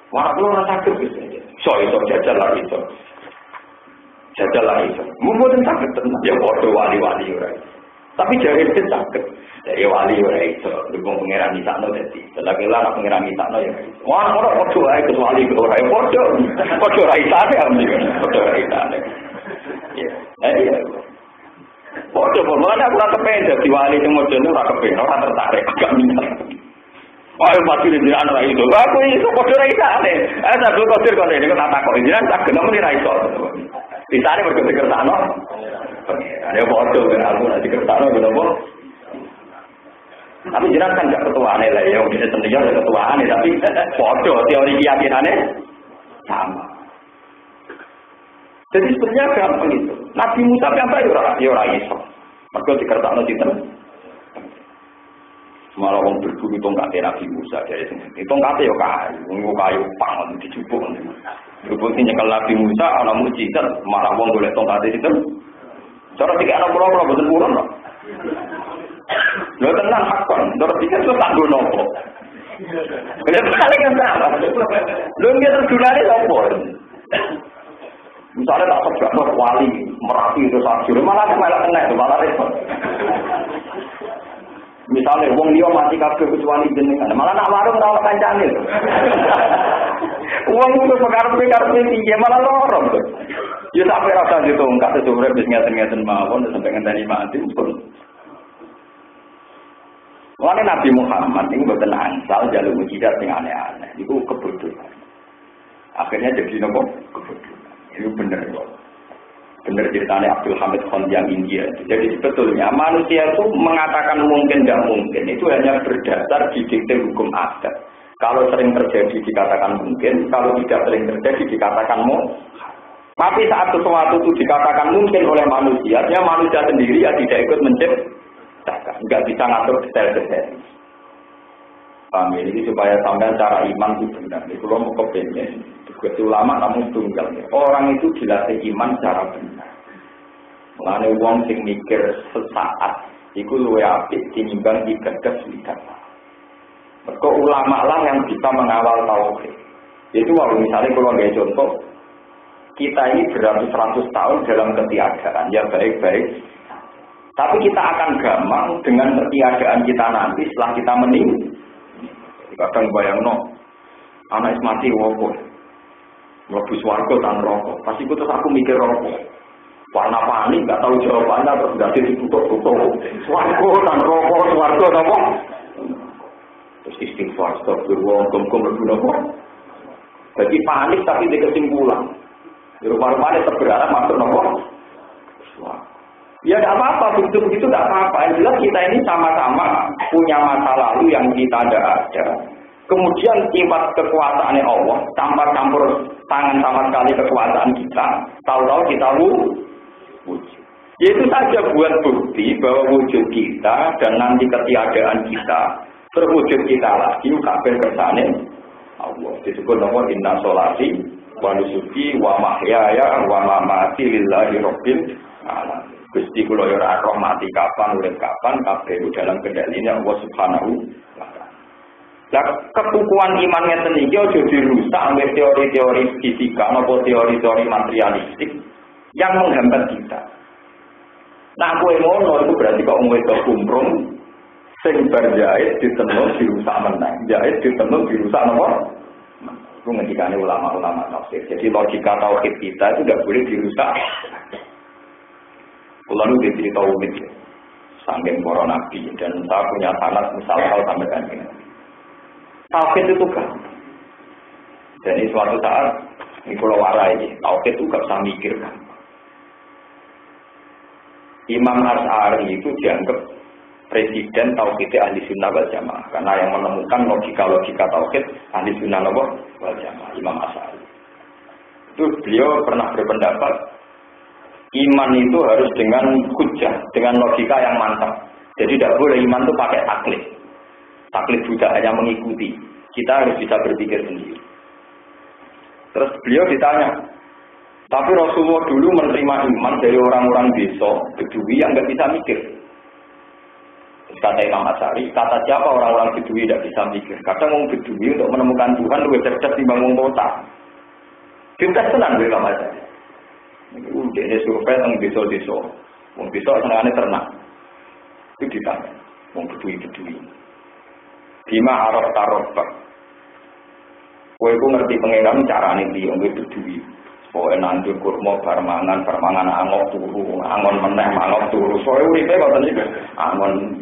Wah pulau rasa sakit so jajal lah itu. Jajal lah itu, mungkin sakit tenang. Ya bodoh wali-wali orang. Tapi jari itu sakit. Dari wali orang itu, dukung pengiran di sana jadi. Selagi lah pengiran di sana ya. Wah orang bodoh lah itu wali itu orang bodoh. Bodoh lah itu ada bodoh lah itu ada. Iya. Bodoh, malah aku rasa pengen jadi wali itu modelnya orang kepengen, orang tertarik, agak minat. Wah pasti di anak itu. Aku itu bodoh lah itu ada. Saya dulu kodir kalau ini kata kok ini kan tak kenal menira itu. Di sana berketik kertano, ada bodoh kan aku nanti kertano kenapa? Tapi jelas kan nggak ketuaan lah ya, udah tentunya ada ketuaan tapi bodoh teori keyakinannya sama. Jadi sebenarnya gampang itu. Nabi Musa apa ya orang Islam, mereka di kertano di sana. Malah orang berburu tongkat Nabi Musa dari sini. Tongkatnya ya kayu pangan dijupuk. Jupuk ini nyekel Nabi Musa, anak mujizat, malah orang boleh tongkat itu. Cara tiga anak pulau betul kurang loh. Lo tenang hakon, cara tiga itu tak guna kok. Lihat kali kan sama. Lo nggak tergunanya apa? Misalnya tak sebab wali merapi itu sakit, malah kena itu malah repot. Misalnya, wong dia mati kabeh kecuali jenengan, malah nak warung rawat kancane. Wong itu karpe tinggi malah lorong. Ya sampai rasa gitu, enggak sesuai bis ngeten mawon sampai ngenteni mati pun. Mulane Nabi Muhammad ini boten angsal jaluk mujizat sing aneh-aneh. Iku kebodohan. Akhirnya jadi nopo kebodohan. Itu bener kok. Benar ceritanya Abdul Hamid Khan yang India. Jadi sebetulnya manusia itu mengatakan mungkin tidak mungkin itu hanya berdasar didikte hukum adat. Kalau sering terjadi dikatakan mungkin, kalau tidak sering terjadi dikatakan mungkin. Tapi saat sesuatu itu dikatakan mungkin oleh manusia, ya manusia sendiri ya tidak ikut menciptakan, nggak bisa ngatur detail-detail. Paham ini supaya sampai cara iman itu benar. Itu lo mau kepengen. Ketua ulama namun tunggal. Orang itu dilatih iman secara benar. Mulane wong sing mikir sesaat Iku luwih apik tinimbang ibadah swidak. Mergo ulama lah yang bisa mengawal tauhid. Itu kalau misalnya kalau nggak contoh, kita ini beratus-ratus tahun dalam ketiadaan, ya baik-baik. Tapi kita akan gampang dengan ketiadaan kita nanti setelah kita meninggal. Kadang bayangno, anak mati wopo, mlebu swarga tan rokok. Pas iku terus aku mikir rokok. Warna panik, nggak tahu jawabannya, terus nggak ditutup-tutup. Swarga tan rokok, swarga apa? Terus istighfar, astagfirullah, gom-gom mlebu nopo. Jadi panik tapi di kesimpulan. Di rumah-rumah ini terberharap masuk nopo. Ya tidak apa-apa, begitu tidak apa-apa. Yang jelas kita ini sama-sama punya masa lalu yang kita tidak ada. Kemudian sifat kekuasaannya Allah, campur tangan sama sekali kekuasaan kita. Tahu-tahu kita wujud. Itu saja buat bukti bahwa wujud kita dan nanti ketiadaan kita terwujud kita lagi kabeh kersane Allah. Disebut nama inna sholati wa nusuki wa mahyaya wa mamati lillahi rabbil alamin. Gusti kula yo ora roh mati kapan urip kapan kabeh dalam kendalinya Allah Subhanahu wa taala. Lah kepukuhan iman ngeten iki aja dirusak oleh teori-teori fisika maupun teori-teori materialistik yang menghambat kita. Nah kowe ngono itu berarti kok wedok kumprung sing bar jahit ditenun dirusak menang. Jahit ditenun dirusak napa? Itu ngendikane ulama-ulama tafsir. Jadi logika tauhid kita itu tidak boleh dirusak. Kulo nu cerita unik ya, saking para nabi dan saya punya sanad misal sampai kan ini. Tauhid itu kan. Jadi suatu saat di Pulau Warai, tauhid itu gak usah mikir kan. Imam Asy'ari itu dianggap presiden tauhid ahli sunnah wal jamaah karena yang menemukan logika-logika tauhid ahli sunnah wal jamaah Imam Asy'ari. Itu beliau pernah berpendapat iman itu harus dengan hujjah, dengan logika yang mantap. Jadi tidak boleh iman itu pakai taklid. Taklid juga hanya mengikuti. Kita harus bisa berpikir sendiri. Terus beliau ditanya, tapi Rasulullah dulu menerima iman dari orang-orang desa, Bedui yang nggak bisa mikir. Terus kata Imam Asy'ari, kata siapa orang-orang Bedui tidak bisa mikir? Kadang orang Bedui untuk menemukan Tuhan lebih cerdas dibanding kota. Pintar senang Imam Asy'ari. Ini survei tentang desa-desa. Wong desa senengane ternak. Itu ditanya, wong Bedui. Bima araf tarobak. Kowe iku ngerti pengeran carane piye wong Bedui. Pokoke nandur kurma permangan angok turu, angon meneh mangok turu. Soale uripe kok ten iki. Angon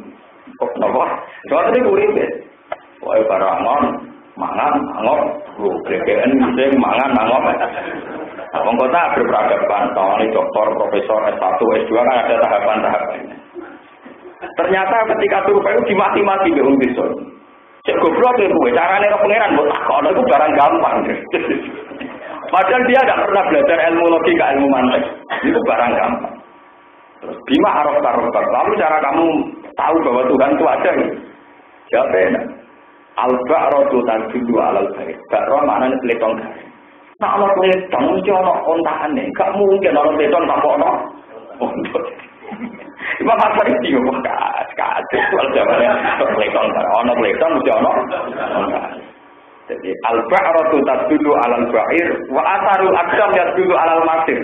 kok napa? Soale iki uripe. Pokoke barangon mangan angok turu. Greken sing mangan angok. Wong kota berperadaban, tahun ini doktor, profesor, S1, S2 kan ada tahapan-tahapannya. Ternyata ketika survei itu dimati-mati di wong desa. Cek goblok ya gue, caranya ke pangeran buat takon itu barang gampang. Padahal dia tidak pernah belajar ilmu logika, ilmu mantek. Itu barang gampang. Terus bima araf tarobak. Lalu cara kamu tahu bahwa Tuhan itu ada nih? Siapa ya? Al-ba'ratu tadullu alal baik. Ba'ra maknanya peletong garis. Nah, Allah peletong mesti ada ontakan nih. Gak mungkin Allah peletong tak ada ontak. Imam Asy'ari itu kacau. Kalau jawabannya peletong. Ada peletong mesti ada ontak. Jadi, al-ba'ratu tadullu alal ba'ir. Wa asarul aqdam tadullu alal masir.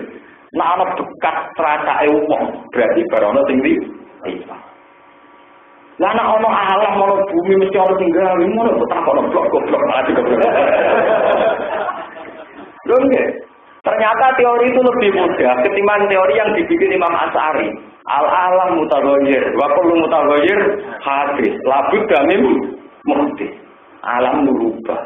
Nah, ada bekas terasa wong. Berarti barono tinggi. Lah anak ono alam ono bumi mesti ono tinggal. Ngono kok tak ono blok-blok malah digoblok. Lho nggih. Ternyata teori itu lebih mudah ketimbang teori yang dibikin Imam Asy'ari. Al-alam mutaghayyir, wa kullu mutaghayyir hadis. Labud damim muhdis. Alam berubah.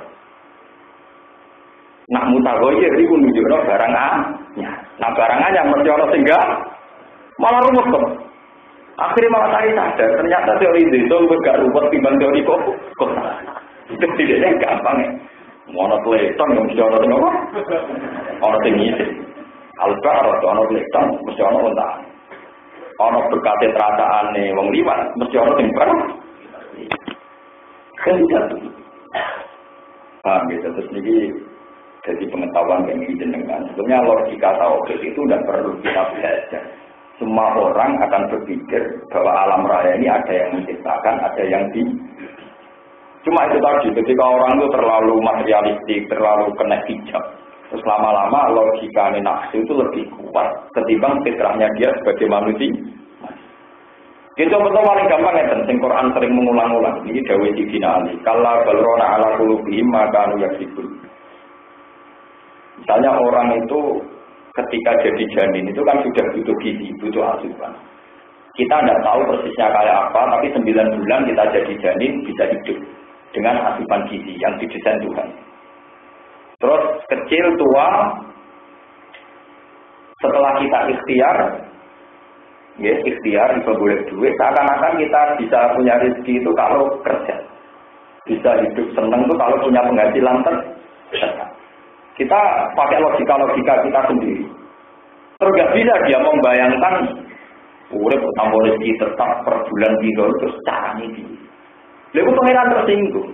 Nak mutaghayyir iku nunjukno barang anyar. Nah barang anyar mesti ono tinggal. Malah rumus kok. Akhirnya malah tadi sadar, ternyata teori itu gak ruwet timbang teori kok. Itu tidaknya gampang ya. Ono Platon yang mesti ono apa? Ono tinggi sih. Al-Ba'rah atau ono Platon mesti ono ontak. Ono berkate terasaan nih, wong liwat mesti ono tinggal. Kan jatuh. Gitu terus ini jadi pengetahuan yang ini jenengan. Sebetulnya logika tauhid itu tidak perlu kita belajar. Semua orang akan berpikir bahwa alam raya ini ada yang menciptakan, ada yang di. Cuma itu tadi, ketika orang itu terlalu materialistik, terlalu kena hijab, terus lama-lama logikanya nafsu itu lebih kuat ketimbang fitrahnya dia sebagai manusia. Itu betul paling gampang ya, dan Quran sering mengulang-ulang. Ini dawai Sidina Ali. Kalla balrona ala qulubihim maka anu yaksibun. Misalnya orang itu ketika jadi janin itu kan sudah butuh gizi, butuh asupan. Kita tidak tahu persisnya kayak apa, tapi 9 bulan kita jadi janin bisa hidup dengan asupan gizi yang didesain Tuhan. Terus kecil, tua, setelah kita ikhtiar, ya ikhtiar bisa boleh duit, seakan-akan kita bisa punya rezeki itu kalau kerja. Bisa hidup senang itu kalau punya penghasilan tetap. Kita pakai logika-logika kita sendiri. Terus gak bisa dia membayangkan urip tambah rezeki tetap per bulan gitu terus caranya gitu. Lalu pengiran tersinggung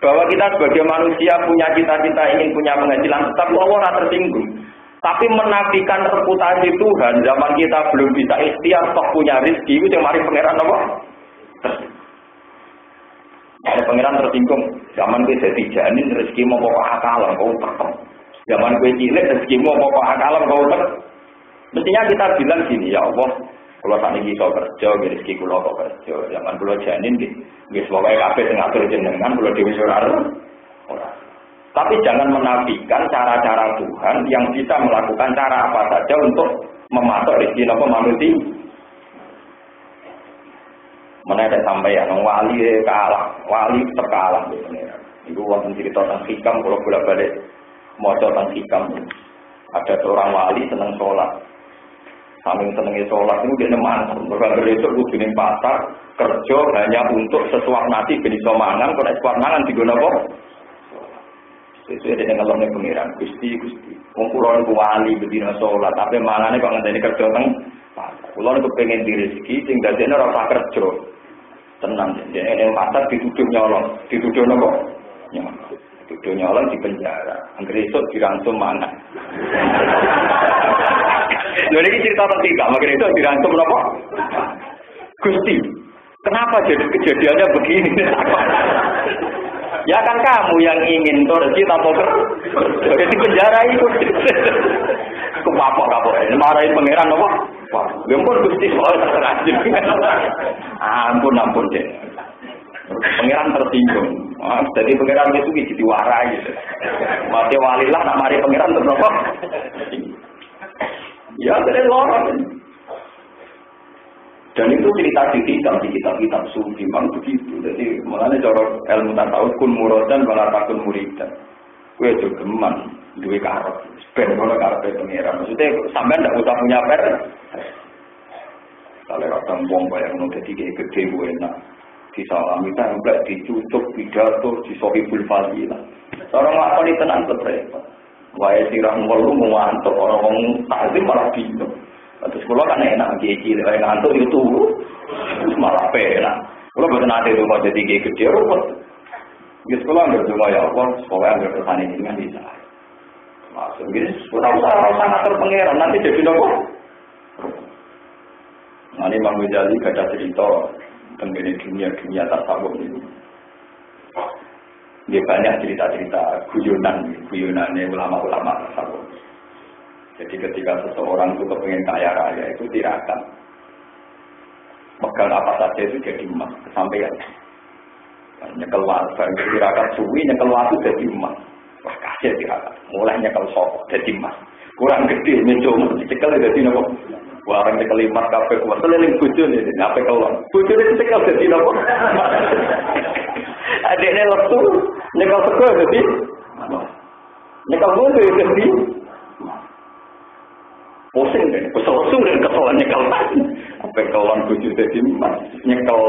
bahwa kita sebagai manusia punya cita-cita ingin punya penghasilan tetap, Allah tersinggung. Tapi menafikan reputasi Tuhan zaman kita belum bisa ikhtiar toh punya rezeki itu yang mari pengiran apa? Ada pengiran tersinggung. Zaman gue jadi janin rezeki mau pokok akalan kau tekem. Zaman gue cilik rezeki mau pokok akalan kau tekem. Mestinya kita bilang gini, ya Allah, kalau saat ini bisa kerja, rezeki kulo kok kerja. Zaman kulo janin, guys pokoknya kabeh sing ngatur jenengan, kulo dhewe ora. Tapi jangan menafikan cara-cara Tuhan yang bisa melakukan cara apa saja untuk mematok rezeki apa manusia. Mana ada sampeyan wali kalah, wali tetap kalah sebenarnya. Itu wonten cerita tentang hikam kalau bolak-balik maca tentang hikam. Ada seorang wali senang sholat. Saking senengnya sholat itu dia neman. Berkali besok kudu ning pasar kerja hanya untuk sesuap nasi ben iso mangan, kok nek sesuap mangan digono apa? Sesuai dengan Allah pengiran Gusti. Wong kula niku wali bedina sholat, tapi mangane kok ngenteni kerja teng pasar. Kula niku pengen di rezeki sing dadekne ora usah kerja. Tenang, dia yang pasar dituduh nyolong, dituduh nopo, dituduh nyolong di penjara, anggerisut diransum mana? Jadi ini cerita ketiga, makanya itu diransum nopo. Gusti, kenapa jadi kejadiannya begini? Ya kan kamu yang ingin rezeki tanpa kerja, jadi penjara itu. Kapok ini marahin pangeran nopo. Wah, gempur Gusti soal terajin. Ampun deh. Pangeran tersinggung. Jadi pangeran itu diwarai. Mati walilah nak mari pangeran terus. Ya, jadi lorong. Dan itu cerita di kitab-kitab sufi memang begitu. Jadi makanya cara ilmu tasawuf kun muradan wala takun muridan. Kowe aja geman duwe karep. Ben ora karepe pangeran. Maksudnya sampean ndak usah punya per. Kalau orang wong bayang nang dadi gede enak. Disalami templek dicucuk pidato disohibul fadilah. Orang lakoni tenan repot. Wae sirah ngelu ngantuk orang takzim malah bingung. Terus kula kan enak iki lek ngantuk itu malah penak. Kula boten ate rumah dadi gede repot. Wis kula berdoa ya Allah, supaya anggere kesane dengan bisa. Maksud gini, ora usah ngatur pangeran nanti jadi nopo. Nanti Imam Ghazali ada cerita tentang dunia tasawuf ini. Dia banyak cerita-cerita guyonannya ulama-ulama tasawuf. Jadi ketika seseorang itu kepengen kaya raya itu tirakat. Megang apa saja itu jadi emas kesampaian. Nyekel watu, tirakat suwi nyekel watu jadi emas. Wah kasih tirakat. Mulai nyekel sok jadi emas. Kurang gede mencoba dicekel jadi nopo. Warang nyekel emas kafe kuat seliling bojone ngape kelon. Bojone dicekel jadi nopo. Adekne lesu nyekel sego jadi. Nyekel bojo jadi. Pusing deh, kesel dan kesel nyekel. Apa kelon bojo jadi emas, nyekel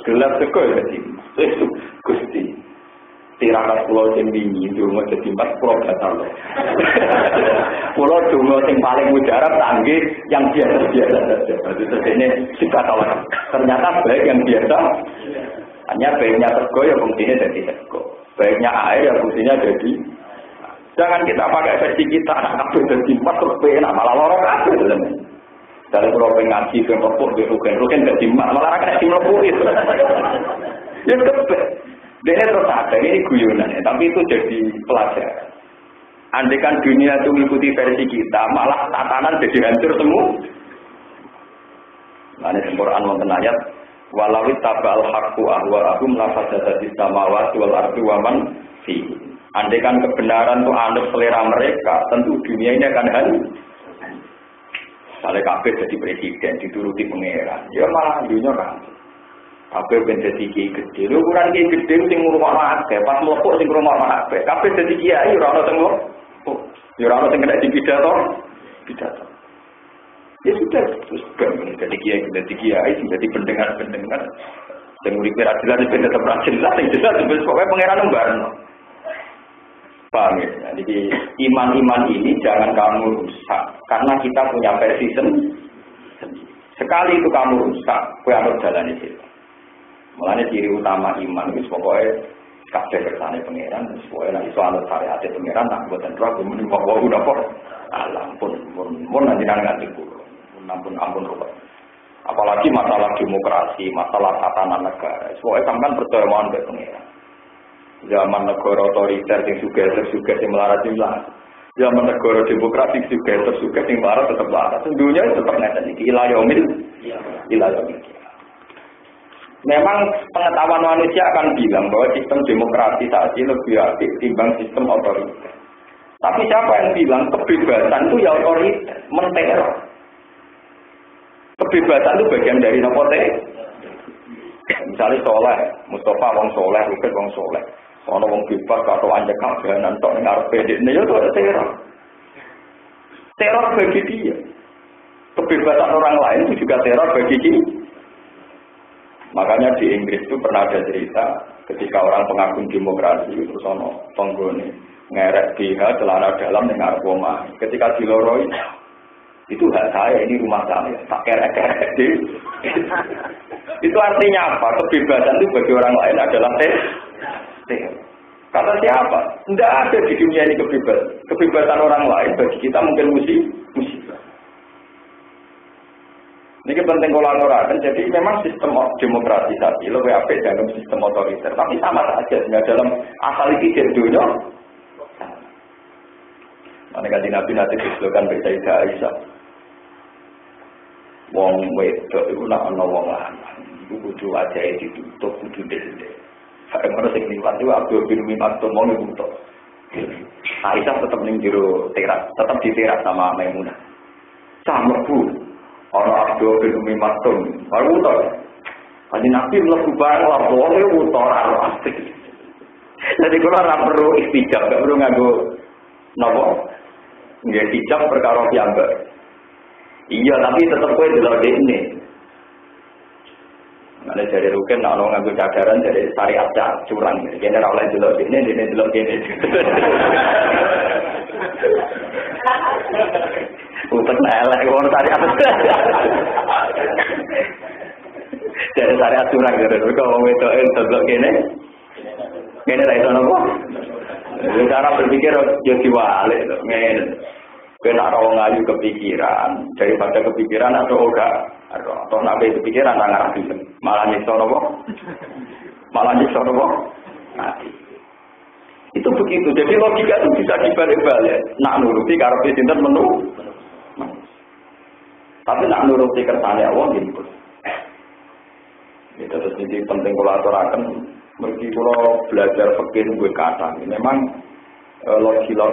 gelas sego jadi. Itu Gusti. Tirakat pulau sing wingi donga dadi 4 pulau batal. Pulau donga sing paling mujarab tangge yang biasa-biasa saja. Berarti ini sifat Allah. Ternyata baik yang biasa. Hanya baiknya sego ya fungsinya jadi sego. Baiknya air ya fungsinya jadi. Jangan kita pakai versi kita anak kabeh dadi 4 terus enak malah lorong kabeh. Dari kalau ngaji ke lepuk di rugen gak dimak, malah kena dimlepuk itu. Ya kebet. Dia terus ada ini guyonan, tapi itu jadi pelajaran. Andai kan dunia itu mengikuti versi kita, malah tatanan jadi hancur semua. Nah ini Al-Quran wonten ayat, walau tabal haqqu ahwa'ahum la fasadatis samawati wal ardu wa man fihi. Andai kan kebenaran itu anut selera mereka, tentu dunia ini akan hancur. Misalnya kabeh jadi presiden, dituruti pangeran, ya malah dunia kan. Kabeh ben dadi kiai gede, lho ukuran kiai gede sing ngurungokno akeh, pas mlepuk sing ngurungokno akeh. Kabeh dadi kiai ora ono sing mlepuk. Ya ora ono sing kena dipidato. Ya sudah, terus ben dadi kiai, sing dadi pendengar. Sing uripe ra jelas ben tetep ra jelas, sing jelas wis pokoke pangeran nembarno. Paham ya? Jadi iman-iman ini jangan kamu rusak karena kita punya versi sendiri. Sekali itu kamu rusak, kowe anut jalan itu. Mulane ciri utama iman itu pokoknya kabeh kersane pangeran, pokoknya nek iso anut syariat pangeran tak boten roh muni pokoke udah kok. Ampun nanti nganti kulo. Ampun ruwet. Apalagi masalah demokrasi, masalah tatanan negara. Pokoknya sampean percaya mawon mbek pangeran. Zaman negara otoriter yang suka yang melarat jumlah. Zaman negara demokrasi suka yang melarat tetap melarat. Dunia tetap nanti ilayomil. Memang pengetahuan manusia akan bilang bahwa sistem demokrasi saat ini lebih aktif timbang sistem otoriter. Tapi siapa yang bilang kebebasan itu ya otoriter, menteror. Kebebasan itu bagian dari nopote. Misalnya soleh, Mustafa wong soleh, Ruket wong soleh. Ono wong bebas atau anjek kabanan tok ning arepe dekne ya itu ada teror. Teror bagi dia. Kebebasan orang lain itu juga teror bagi dia. Makanya di Inggris itu pernah ada cerita ketika orang pengagum demokrasi itu sono penggone ngerek BH celana dalam ning arep omah. Ketika diloroi itu hak saya, ini rumah saya, tak kerek-kerek. Itu artinya apa? Kebebasan itu bagi orang lain adalah kata siapa? Tidak ada di dunia ini kebebasan. Kebebasan orang lain bagi kita mungkin musibah. Ini penting kolaborasi. Jadi memang sistem demokrasi tadi lebih apik dalam sistem otoriter. Tapi sama saja dalam asal iki dunia. Mana kanjeng Nabi nanti disebutkan Sayyidah Aisyah. Wong wedok iku nak ana wong lanang. Iku kudu ajae ditutup kudu ndek. Saya merasa sing liwat itu Abdul bin Maktum mau nutup. Aisyah tetap ning jero teras, tetap di teras sama Maimunah. Sama Bu, orang Abdul bin Maktum baru utor. Kanjeng Nabi mlebu bareng lah boleh utor pasti. Jadi kalau ora perlu istijab, gak perlu nganggo napa? Nggih istijab perkara piyambak. Iya, tapi tetap kowe delok ini. Ada dari rugen, nak orang ngambil cadaran dari syariat curang. Jadi orang lain delok ini delok ini. Untuk elek orang syariat. Dari syariat curang dari rugen, orang itu delok ini. Ini lah itu apa? Cara berpikir jadi walik, ngene. Kena orang ngayu kepikiran, daripada kepikiran atau enggak, atau nak kepikiran tangan rapi, malah nyiksa nopo, mati. Itu begitu. Jadi logika itu bisa dibalik-balik. Nak nuruti karepe sinten menu, tapi nak nuruti kersane Allah gitu. Itu terus jadi penting kalau aturaken. Mergi kalau belajar fikih gue kata, memang logika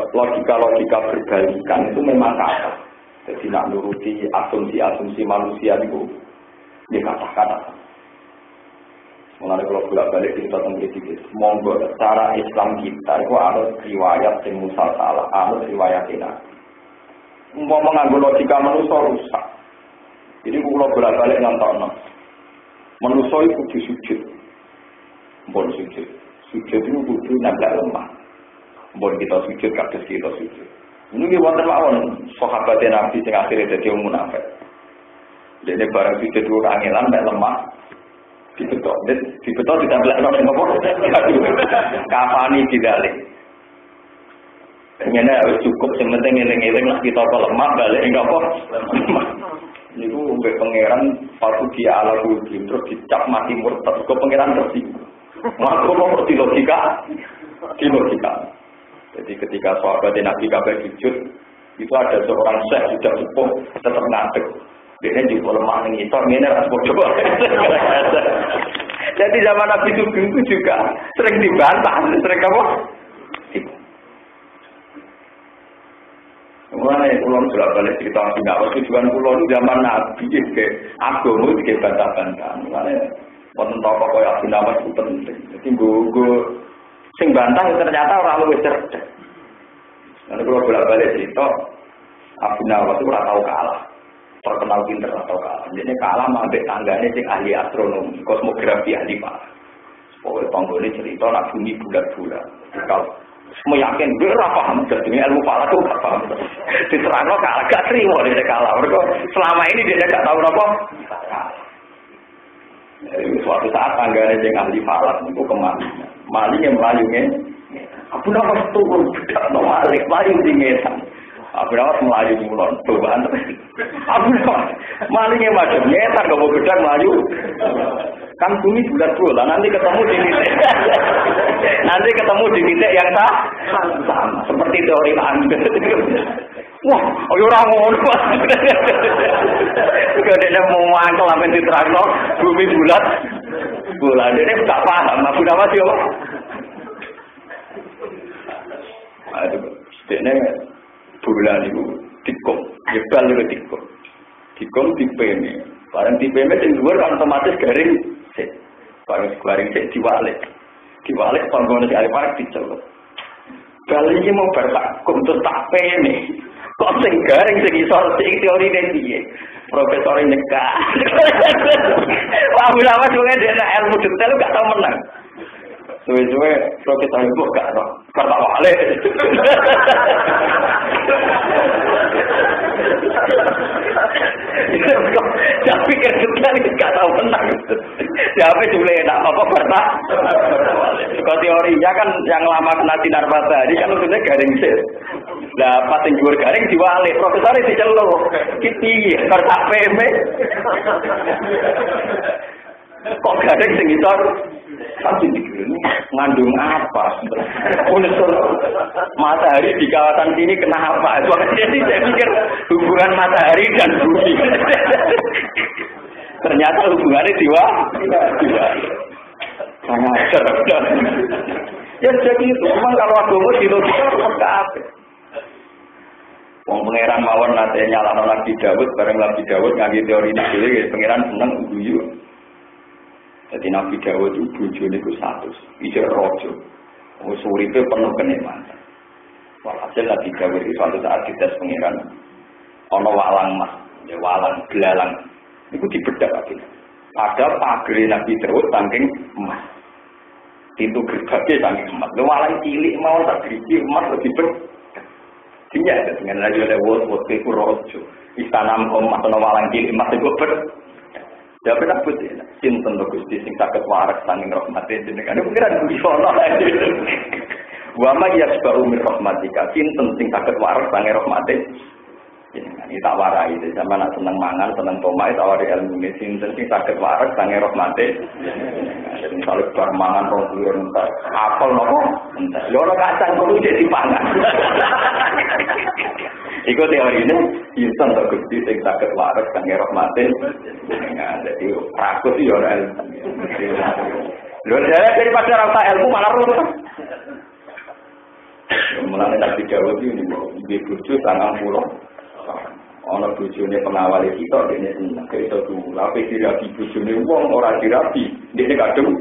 berbalikan itu memang kata. Jadi nak nuruti asumsi manusia itu dia kata-kata. Mengenai kalau bolak-balik kita tentang monggo cara Islam kita itu harus riwayat yang musalsalah, harus riwayat ini. Mau mengambil logika manusia rusak. Jadi kalau bolak-balik nonton, manusia itu kudu sujud. Bon sujud itu kudu nabrak lemah. Bon kita sujud, kados kita sujud. Ini wonten mawon sahabat Nabi sing akhire dadi wong munafik. Dene barang sujud ora angelan mek lemah. Dibetok ditambah nek nopo. Kafani didalik. Ngene wis cukup sing penting eling-eling lah kita kok lemah balik enggak apa. Niku mbek pangeran patu dia ala kudu terus dicap mati murtad kok pangeran tersinggung. Maka kok di logika. Jadi ketika sahabat Nabi kabeh sujud itu ada seorang syekh sudah sepuh tetap ngadeg. Dia juga lemah ning itu ngene ra coba. Jadi zaman Nabi Sugeng itu juga sering dibantah, sering apa? Mulai pulang sudah balik cerita Singapura tujuan pulau zaman Nabi ke agama itu ke bantah-bantah. Mulai wonten tokoh kaya Abu Nawas itu penting. Jadi gue sing bantah ternyata orang luwih cerdas. Nanti kalau bolak-balik cerita Abu Nawas itu ora tau kalah. Terkenal pinter atau kalah. Jadi kalah ambek tanggane sing ahli astronomi, kosmografi ahli Pak. Pokoknya tanggane cerita nak bumi bulat-bulat. Kalau meyakin dia ora paham jadi ilmu falak itu gak paham. Diterangno kalah gak trimo dia kalah. Mergo selama ini dia gak tahu apa. Suatu saat tanggane sing ahli falak niku kemana. Maling yang melayune. Abu Nawas turun bedak no malik, melayu di medan. Abu Nawas melayu mulon, cobaan. Abu Nawas malingnya macam nyetar gak mau bedak melayu. Kan bumi bulat bola, nanti ketemu di titik. Nanti ketemu di titik yang sama. Seperti teori Anda. Wah, orang ngono. Kadene mau mangkel sampe diterangno bumi bulat. Bola dene gak paham, Abu Nawas yo. Aduh, dene bulan itu tikum, jebal itu tikum tipene. Barang tipene sing dhuwur kan otomatis garing sik. Barang garing sik diwalik panggone si Alif diceluk. Bal iki mau bertakum terus tak pene. Kok sing garing sing isor sing teorine piye? Profesor nyekak. Wah, ulama suwe dene ilmu detail gak tau menang. Suwe-suwe profesor itu gak tau. Kata wale. Saya pikir detail gak tau menang. Siapa juga enak apa bertak? Kalau teorinya kan yang lama kena sinar matahari kan maksudnya garing sih. Nah pas yang jual garing diwalik, profesor itu celok. Kiti, kertas peme. Kok garing sing isor? Pasti ngandung apa? Unsur matahari di kawasan sini kenapa? Jadi saya pikir hubungan matahari dan bumi. Ternyata hubungannya diwa. Sangat cerdas. Ya jadi itu. Memang kalau agama di logika apa? Wong pangeran mawon nate nyalano Nabi Daud bareng Nabi Daud ngangge teori dhewe pangeran seneng guyu. Jadi Nabi Daud itu bojone ku 100, bisa rojo. Wis uripe penuh kenikmatan. Walhasil Nabi Daud itu suatu saat dites pangeran ana walang mas, ya walang belalang. Iku dibedak lagi. Ada pagere Nabi Daud saking emas. Pintu gerbangnya saking emas. Lho walang cilik mau tak driji emas lebih bedak. Dia dengan lagi oleh wot itu rojo. Istana emas ana walang cilik emas iku bedak. Ya benar putih. Sinten to Gusti sing saged warak saking rahmate jenengan. Pikiran Gusti ana. Wa ma yasba'u min rahmatika. Sinten sing saged warak saking rahmate jenengan. Iki tak warai sampeyan nak seneng mangan, seneng tomak, tak warai ilmu sinten sing saged warak saking rahmate. Jadi misalnya bar mangan rong bulan entar apel nopo? Entar. Lho ora kacang kudu dipangan. Iku teorine insan to Gusti sing saged waras kang rahmate. Nah, dadi rakus yo ora ilmu. Lho daripada rasa ilmu malah ruwet. Mulane Nabi Dawud iki nggih bojo 90. Ana bojone pengawale kita dene seneng iso lape dirabi bojone wong ora dirabi. Dene kadung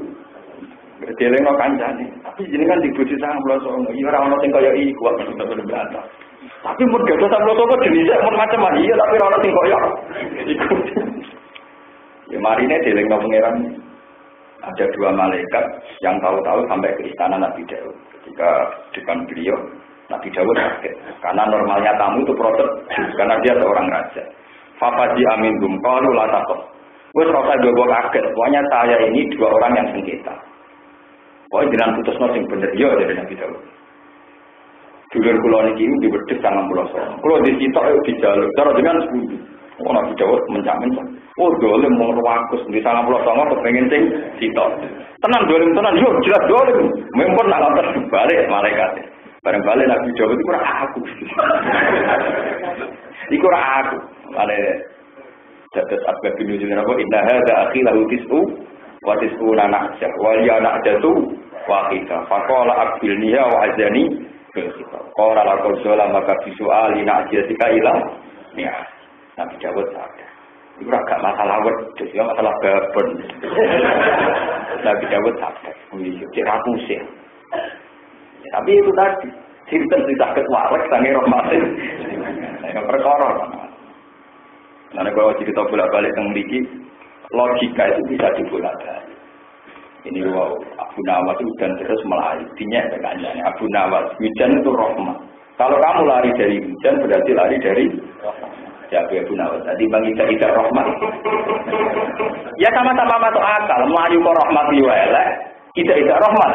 deleng kancane. Tapi jenengan di bojo 90 ya ora ana sing kaya iku kok bener-bener. Tapi mun gadah sampeyan kok jenisnya macam-macam iya tapi ora sing koyo iku. Ya marine delengno pangeran ada 2 malaikat yang tahu-tahu sampai ke istana Nabi Daud. Ketika depan beliau Nabi Daud kaget karena normalnya tamu itu protes karena dia seorang raja. Fafaji amin gum qalu la taqaf. Wes rasa gue kaget. Pokoknya saya ini 2 orang yang sengketa. Pokoknya jenengan putusno sing bener yo dari Nabi Daud. Dulur kula niki diwedhus 90 sono. Kula disitok yo dijaluk cara jenengan sepundi. Oh Nabi Dawud mencak-mencak. Oh dolim mau ruwakus di sana pulau sama kepengen sing sitok. Tenang dolim tenan yo jelas dolim. Memang nak lantas balik malaikat. Bareng balik Nabi Dawud itu kurang aku. Iku ora aku. Mane jagat abad bin Nuzul apa inna hadza akhi lahu tis'u wa tis'una na'jah wa ya na'jatu wahida. Faqala abdilniha wa azani bil khitab. Qala la qawla maka bisu'ali na'jatika ila ya. Nabi Dawud sadar. Itu agak masalah wedhus, ya masalah babon. Nabi Dawud sadar. Cek aku sih. Tapi itu tadi, sinten tidak ketwalek sange rahmatin. Yang perkara. Karena kalau cerita bolak-balik teng mriki, logika itu bisa dibolak-balik. Ini wow, Abu Nawas itu hujan terus melayu, dinyek kancane. Abu Nawas, hujan itu rahmat. Kalau kamu lari dari hujan berarti lari dari rahmat. Ya Abu Nawas, tadi bang tidak rahmat. Ya sama-sama masuk akal, melayu ke rahmat diwalek, tidak rahmat.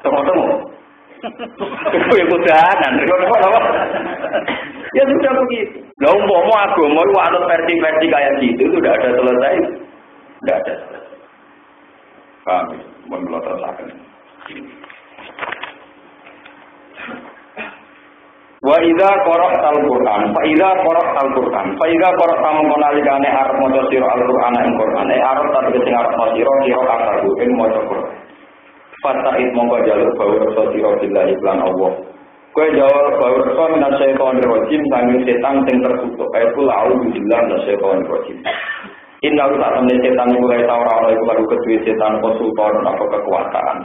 Temu-temu. Itu yang mudahan. Ya sudah begitu. Lah umpama agama itu anut versi-versi kayak gitu itu sudah ada selesai. Tidak ada selesai. Paham? Mohon melotosaken. Wa idza qara'tal Qur'an, fa idza qara'tal Qur'an, fa idza qara'ta mangkonalikane arep maca sira Al-Qur'an ing Qur'an, arep ta sing arep maca sira karo ing maca Qur'an. Fata'id mongko jaluk bawur sira billahi lan Allah. Kowe jawab bawur minan syaitan rajim sanging setan sing tertutup. Kaitu a'udzu billahi minas syaitonir rajim. Inna ta'amne setan iku lae ora iku lagu kedue setan konsultan apa kekuasaan.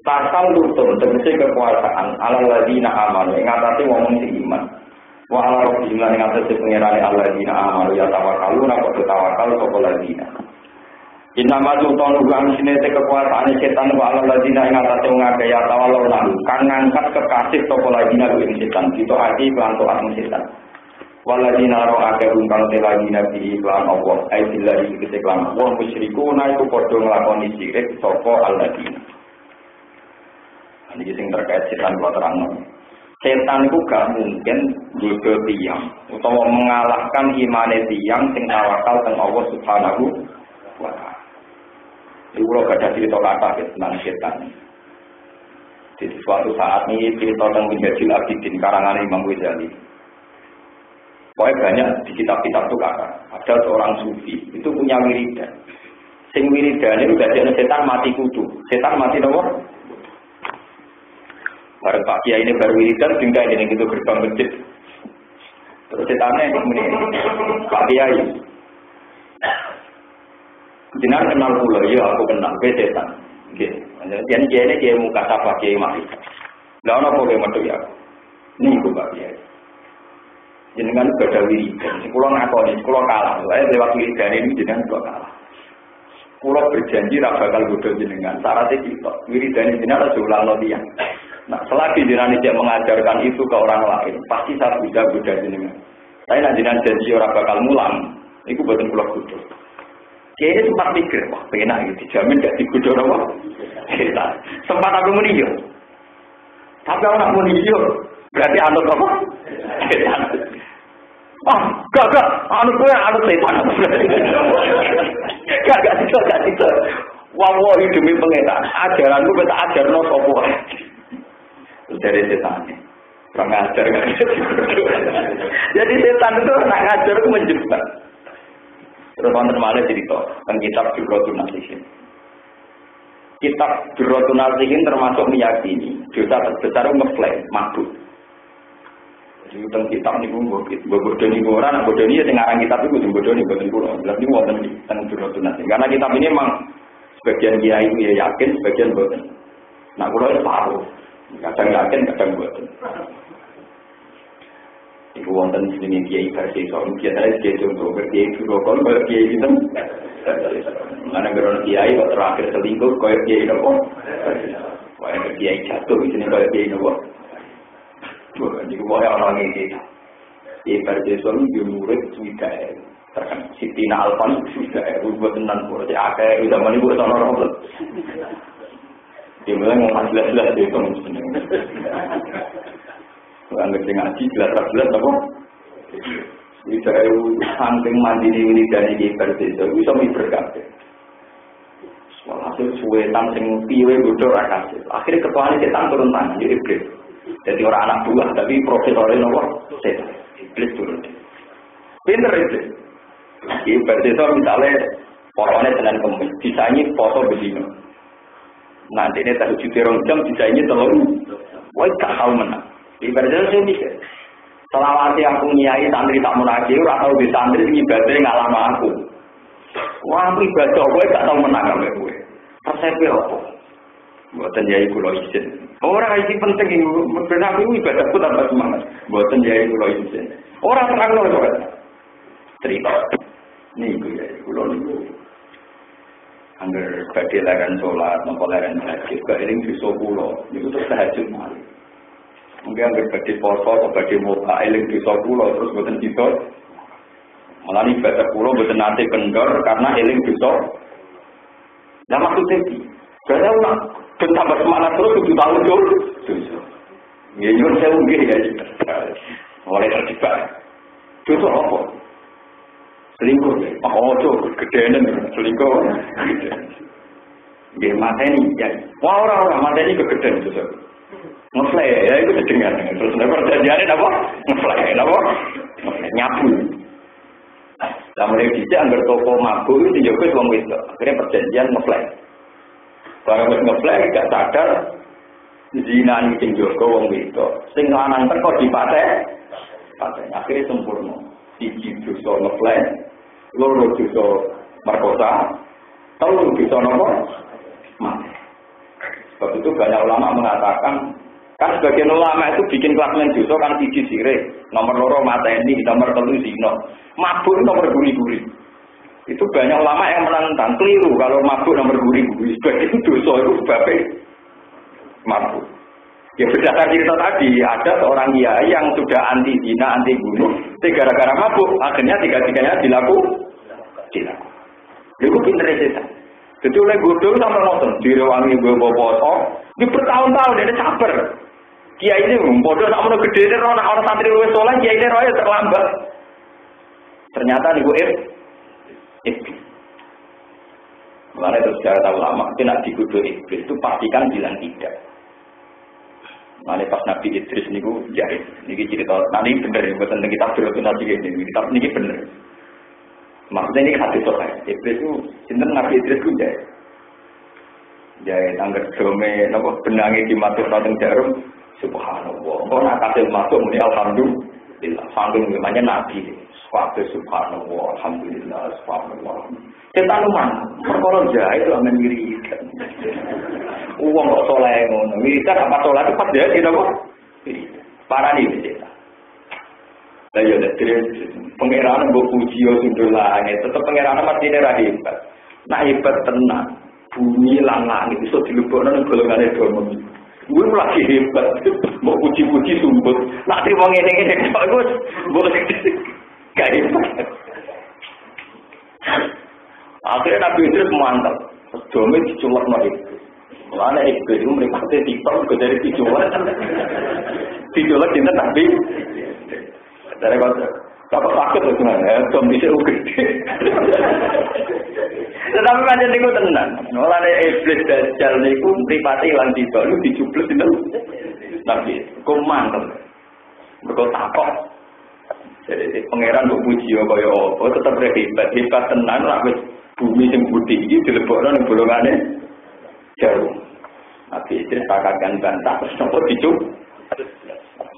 Tasal lutun tegese kekuasaan ala ladina amanu ing atase wong sing iman. Wa ala rabbihim lan ing atase pangerane alladzina amanu ya tawakkaluna wa tawakal sapa ladina. Inna mazutun ugang sine kekuasaan setan wa ala ladina ing atase wong akeh ya tawalluna kang ngangkat kekasih sapa ladina ing setan kita ati kelantokan setan. Waladina ro'ake umpang teladina bihi iklan Allah aidillahi keseklan Allah musyrikuna itu padha nglakoni syirik sapa alladina. Ini yang terkait setan kalau terang. Setan itu gak mungkin juga tiang atau mengalahkan imane tiang sing tawakal teng Allah Subhanahu wa ta'ala. Iku lho gak ada cerita kata tentang setan. Di suatu saat ini cerita tentang Minhajul Abidin karangan Imam Ghazali. Pokoknya banyak di kitab-kitab itu kata. Ada seorang sufi itu punya wiridan. Sing wiridan itu udah jadi setan mati kudu. Setan mati nomor. Bareng Pak Kiai ini baru wiridan tinggal ini gitu gerbang masjid. Terus setannya ini Pak Kiai. Jenengan kenal pula, ya aku kenal, setan. Jadi Kiai ini Kiai muka sapa Kiai mati. Lah ono apa metu ya? Niku Pak Kiai. Jenengan gada wiridan, sekolah ngakoni, sekolah kalah. Saya lewat wiridan ini jenengan juga kalah. Sekolah berjanji tak bakal bodoh jenengan. Syaratnya kita, wiridan ini jenengan harus ulang lagi. Nah, selagi jenengan tidak mengajarkan itu ke orang lain, pasti saya bisa bodoh jenengan. Tapi nak jenengan janji orang bakal mulang, itu buatan pulau bodoh. Dia ini sempat mikir, wah penak gitu, dijamin gak dibodoh apa? Sempat aku menijau. Tapi aku nak menijau, berarti anut apa? Setan. Ah, gak, anut gue anut setan. Gak itu. Wallahi demi pengetan, ajaranku kita ajar no sopo. Dari setan. Kurang ajar gak. Jadi setan itu nak ngajar itu menjebak. Terus wonten malih cerita tentang kitab Durratun Nasihin. Kitab Durratun Nasihin termasuk meyakini dosa terbesar ngeklaim mabuk. Jadi tentang kitab niku bodoni orang, bodoni ya ngarang kitab itu bodoni boten kula. Berarti wonten tentang Durratun Nasihin. Karena kitab ini memang sebagian kiai ya yakin, sebagian boten. Nah kula itu paruh. Kadang yakin, kadang boten. Iku wonten jenenge kiai versi soal biasane kiai contoh kiai durokon kaya kiai itu. Mana geron kiai kok terakhir selingkuh kaya kiai nopo. Kaya kiai jatuh isine kaya kiai nopo. Niku wae orang iki. Kiai versi soal yo murid sudah terkenal Sitina Alfan sudah buat tenan kok akeh zaman iku sono roh. Dia mulai ngomong jelas-jelas itu sebenarnya. Kalau ngaji jelas-jelas apa? Bisa samping mandi ini dari kiper desa, bisa berkabeh. Hasil suwetan sing piwe bodoh rakas. Akhirnya ketuanya setan turun tangan, jadi iblis. Jadi orang anak buah, tapi profesornya nopo setan. Iblis turun. Pinter iblis. Kiper desa misalnya potongnya Senin Kemis, desainnya foto begini. Nanti ini tahu cuti jam desainnya telur. Wah, gak tahu menang. Kiper desa saya mikir. Selama aku nyai santri tak munajat, ora tau di santri sing ibadah ngalama aku. Wah, aku ibadah kowe gak tau menang ambek kowe. Resep apa? Mboten yai kula izin. Ora iki penting iki, ben aku ibadahku tambah semangat. Mboten yai kula izin. Ora terangno kok. Cerita. Niku yai kula niku. Angger badhe laran salat, napa laran haji, kok eling dosa kula. Niku terus tahajud malih. Mungkin anggar badhe poso atau badhe muka eling dosa kula terus boten bisa. Malah ibadah kula boten nate kendor karena eling dosa. Lah maksudnya iki, kada ora ben tambah semangat terus kudu tahu dosa. Ya nyuwun sewu nggih ya. Oleh terjebak. Dosa apa? Selingkuh. Ojo gedenen selingkuh. Nggih mateni ya. Wah ora mateni kegeden dosa. Ngeflay ya itu kedengar terus perjanjiannya apa? Ngeflay apa? Nyapu. Lah mulai dhisik anggar toko mabuk itu dijogos wong wedok. Akhirnya perjanjian ngeflay. Barang wis ngeflay gak sadar zinani sing jaga wong wedok. Sing lanang teko dipateh. Akhirnya sempurna. Siji dosa ngeflay, loro dosa merkosa, telu dosa napa? Mati. Sebab itu banyak ulama mengatakan kan sebagian ulama itu bikin kelas dosa kan siji sirik, nomor loro mateni, nomor telu zina. Mabuk nomor guri-guri. Itu banyak ulama yang menentang keliru kalau mabuk nomor guri-guri. Sebab itu dosa itu sebabnya mabuk. Ya berdasar cerita tadi, ada seorang kiai yang sudah anti zina, anti bunuh, gara-gara mabuk, akhirnya tiga-tiganya dilakukan. Itu pinter setan. Jadi oleh godol sampai nonton, direwangi gue boboto, di bertahun-tahun dia sabar. Kiai ini bodoh tak mau gede ini orang santri luwes soleh, kiai ini roya terlambat. Ternyata di gue iblis. Mulanya itu secara tahu lama, tidak digudo iblis itu pastikan bilang tidak. Mulanya pas Nabi Idris ini gue jahit, ini cerita, nanti bener, bukan kita berhutun lagi ini, kita ini bener. Maksudnya ini hadis soleh, iblis itu, cinta Nabi Idris itu jahit. Jahit, anggar dome, benangnya di mati rateng jarum, subhanallah. Kau nak kasih masuk, ini alhamdulillah. Sanggung namanya Nabi. Suatu subhanallah, alhamdulillah, subhanallah. Kita mana? Perkara jahit itu aman wiridan. Uang kok soleh ngono. Wiridan apa soleh itu pas jahit itu kok? Parah nih kita. Lah ya dari pangeran mbok puji yo sundul langit, tetep pangeran mati ra hebat. Nah hebat tenan. Bumi lan langit iso dilebokno nang golongane domo. Gue lagi hebat, mau puji-puji sumput. Nak terima ngene-ngene kok Gus, boleh gak hebat. Akhirnya Nabi Idris mantap, domi diculak lagi. Mulanya iblis itu menikmati tiktok ke dari diculak. Diculak cinta Nabi. Dari kata sakit itu sebenarnya, dom bisa gede. Tetapi macam itu tenang. Mulanya iblis dajjal itu pripati lan tiba lu dicubles itu. Nabi, kau mantap. Mereka takut. Jadi pangeran mbok puji kaya apa tetep hebat tenan lah wis bumi sing budi iki dilebokno ning bolongane jarum. Nabi Idris pakatkan bantah terus nopo dicup.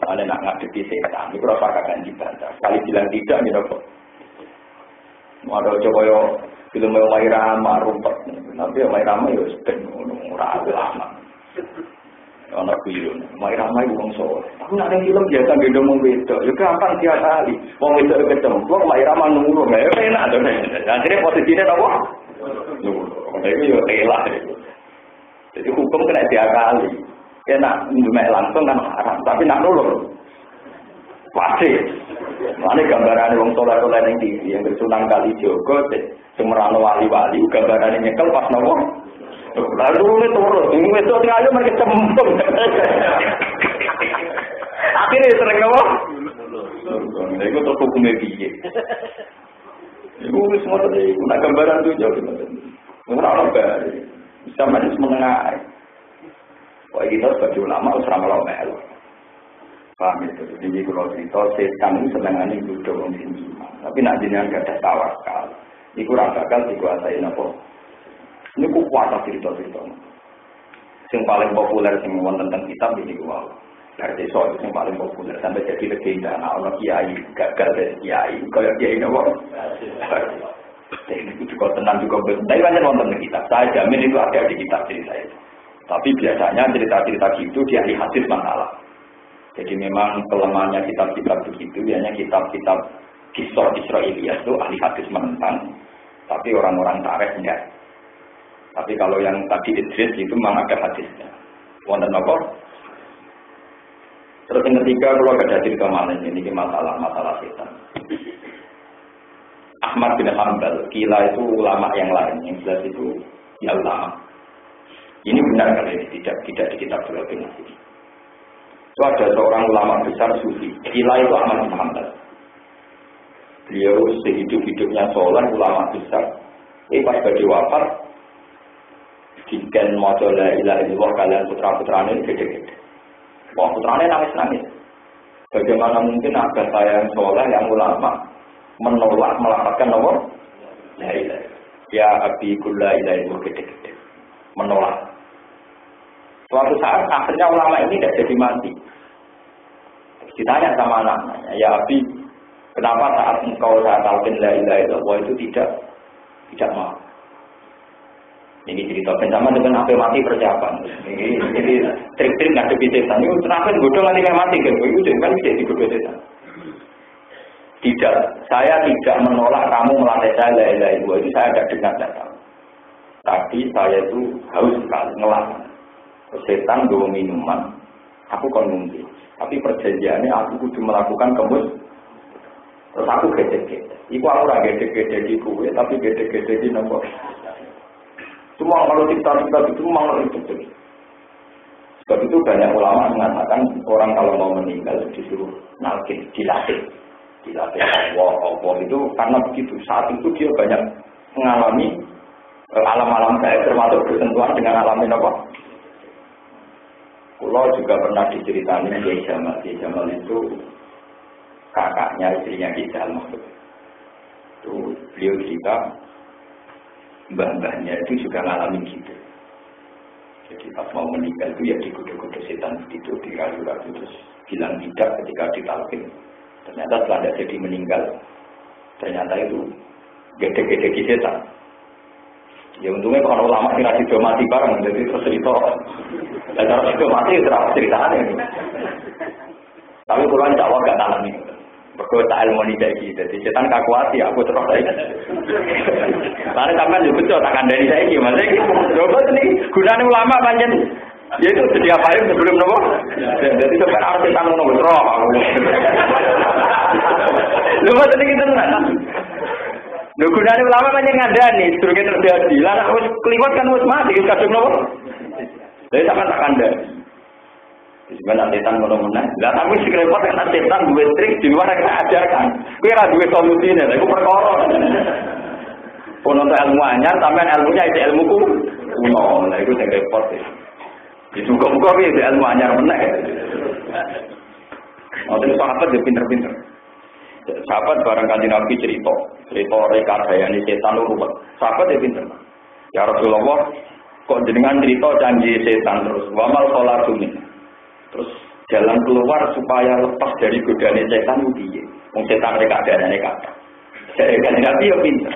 Soalnya nak ngadepi setan, itu rasa kakak dibantah. Sekali bilang tidak, gitu kok. Ada coba film Omai Rama, rumput. Tapi Omai Rama ya sedang ragu lama. Anak biru, Omai Rama itu orang soleh. Tapi nak ada film biasa beda mau beda. Ya gampang tiap kali. Mau beda ketemu, Omai Rama nunggu. Ya enak tuh. Akhirnya posisinya apa? Nunggu. Itu ya telah. Jadi hukum kena tiap kali. Kena ngemek langsung kan haram, tapi nak nulung pasti. Mana gambaran wong soleh-soleh yang tinggi, yang bersunang kali Joko, semerano wali-wali, gambaran nyekel pas nopo. Lalu itu ayo mereka cembung. Akhirnya sering nopo. Lha iku terus hukume piye? Iku wis ngoten iki, nak gambaran tuh jauh ngoten. Ora ono bare. Sama wis menengah. Kok kita sebagai ulama wis ora melu. Paham itu. Jadi kalau cerita setan senengane duduk wong sing iman. Tapi nak jenengan gak ada tawakal. Iku ora bakal dikuasai napa. Niku kuat cerita-cerita. Sing paling populer sing wonten tentang kitab iki wae. Dari soal yang paling populer sampai jadi legenda. Nah, orang kiai gagal dari kiai, kalau kiai nopo. Ini juga tenang juga. Tapi banyak nonton kitab. Saya jamin itu ada di kitab cerita itu. Tapi biasanya cerita-cerita gitu di ahli hadis masalah. Jadi memang kelemahannya kitab-kitab begitu. Biasanya kitab-kitab kisah Israiliyah itu ahli hadis menentang. Tapi orang-orang tarikh enggak. Tapi kalau yang tadi Idris itu memang ada hadisnya. Wonten apa? Terus yang ketiga, kalau ada cerita malah ini masalah setan. Ahmad bin Hanbal, Kila itu ulama yang lain, yang jelas itu ya ulama. Ini benar kali ini tidak di kitab Suratul Nasir. Itu ada seorang ulama besar Sufi, Kila itu Ahmad bin Hanbal. Beliau sehidup-hidupnya soleh, ulama besar. Pas bagi wafat, diken maca la ilaha illallah kalian putra-putrane gede-gede. Wah, putranya nangis-nangis. Bagaimana mungkin ada saya yang soleh, yang ulama, menolak, melakukan apa? La ilaha. Ya abi kulla ilaha gede-gede. Menolak. Suatu saat, akhirnya ulama ini tidak jadi mati. Ditanya sama anaknya, ya abi, kenapa saat engkau saya talqin la ilaha illallah itu tidak mau? Ini cerita bersama dengan apa mati persiapan. Ini trik-trik ngadepi setan. Ini terakhir bodoh nanti mati kan? Itu kan bisa dibodoh setan. Tidak, saya tidak menolak kamu melatih saya la ilaha illallah itu saya tidak dengar datang. Tapi saya itu haus sekali ngelak. Setan bawa minuman, aku kon ngombe. Tapi perjanjiannya aku kudu melakukan kemus. Terus aku gede-gede. Iku aku ora gede-gede di kuwe, tapi gede-gede di nopo. Semua kalau cerita-cerita itu memang itu. Sebab itu banyak ulama mengatakan orang kalau mau meninggal disuruh nalkin, dilatih Allah itu karena begitu. Saat itu dia banyak mengalami alam-alam gaib termasuk bersentuhan dengan alam apa. Kulo juga pernah diceritakan Kiai Jamal. Kiai Jamal itu kakaknya istrinya Kiai Jamal. Itu beliau cerita mbah-mbahnya itu juga ngalamin gitu. Jadi pas mau meninggal itu ya digoda-goda setan begitu, dirayu-rayu terus bilang tidak ketika ditalkin. Ternyata setelah jadi meninggal, ternyata itu gede-gede setan. Ya untungnya kalau ulama tidak sudah mati bareng, jadi terus cerita. Dan kalau sudah mati terus ceritanya. Tapi kalau insya Allah nggak alami. Berkata ilmu ini kayak gitu, jadi setan kakuati aku terus aja. Lalu sampai juga betul takkan dari saya ini, maksudnya coba nih gunanya ulama panjang, yaitu setiap hari sebelum nopo. Jadi sekarang harus setan nopo roh. Lu maksudnya gitu nggak? Lu gunanya ulama panjang ada nih, surga terjadi. Lalu harus keliwat kan harus mati, kadang nopo. Jadi sampai takkan dari. Sebenarnya setan ngono-ngono. Lah tapi sing repot kan setan duwe trik di luar yang ajarkan. Kuwi ora duwe solusine, lha iku perkara. Ono ilmu anyar sampean ilmunya itu ilmuku. Kuno, lha iku sing repot. Disuka-suka piye ilmu anyar meneh. Ono sahabat yo pinter-pinter. Sahabat bareng Kanjeng Nabi cerita rekayasa setan ruwet. Sahabat yo pinter. Ya Rasulullah, kok jenengan cerita janji setan terus. Wa mal khalaqun. Terus jalan keluar supaya lepas dari godaan setan itu piye? Wong setan mereka adane kata. Saya kan Nabi yo pinter.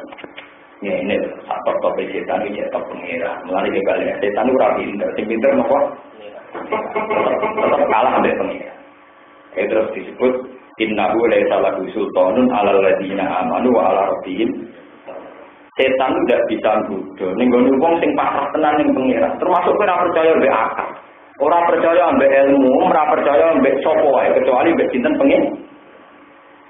Ya ini faktor top setan iki top pengira. Mulane kebalik setan ora pinter, sing pinter napa? Tetap kalah ambek pengira. Terus disebut innahu laisa lahu sultanun 'alal ladina amanu wa 'ala rabbihim. Setan tidak bisa nggodho ning gone wong sing pasrah tenan ning pengira. Termasuk ora percaya mbek akal. Orang percaya ambek ilmu, ora percaya ambek sapa wae kecuali ambek sinten pengen.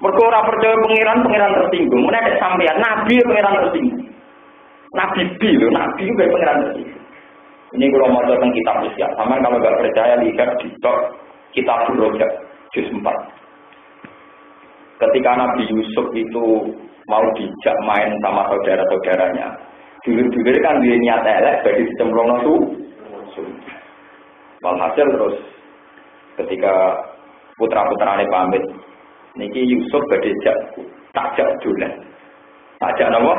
Mergo ora percaya pangeran tersinggung. Menawa sampeyan nabi pangeran tersinggung. Nabi lho, nabi mbek pangeran tersinggung. Ini kalau mau tentang kitab ya, sama kalau enggak percaya lihat di kitab Rojak juz 4. Ketika Nabi Yusuf itu mau dijak main sama saudara-saudaranya, dulu-dulu kan dia niat elek bagi dicemplung nasu. Walhasil terus ketika putra-putrane pamit, niki Yusuf badhe takjak dolan. Takjak napa?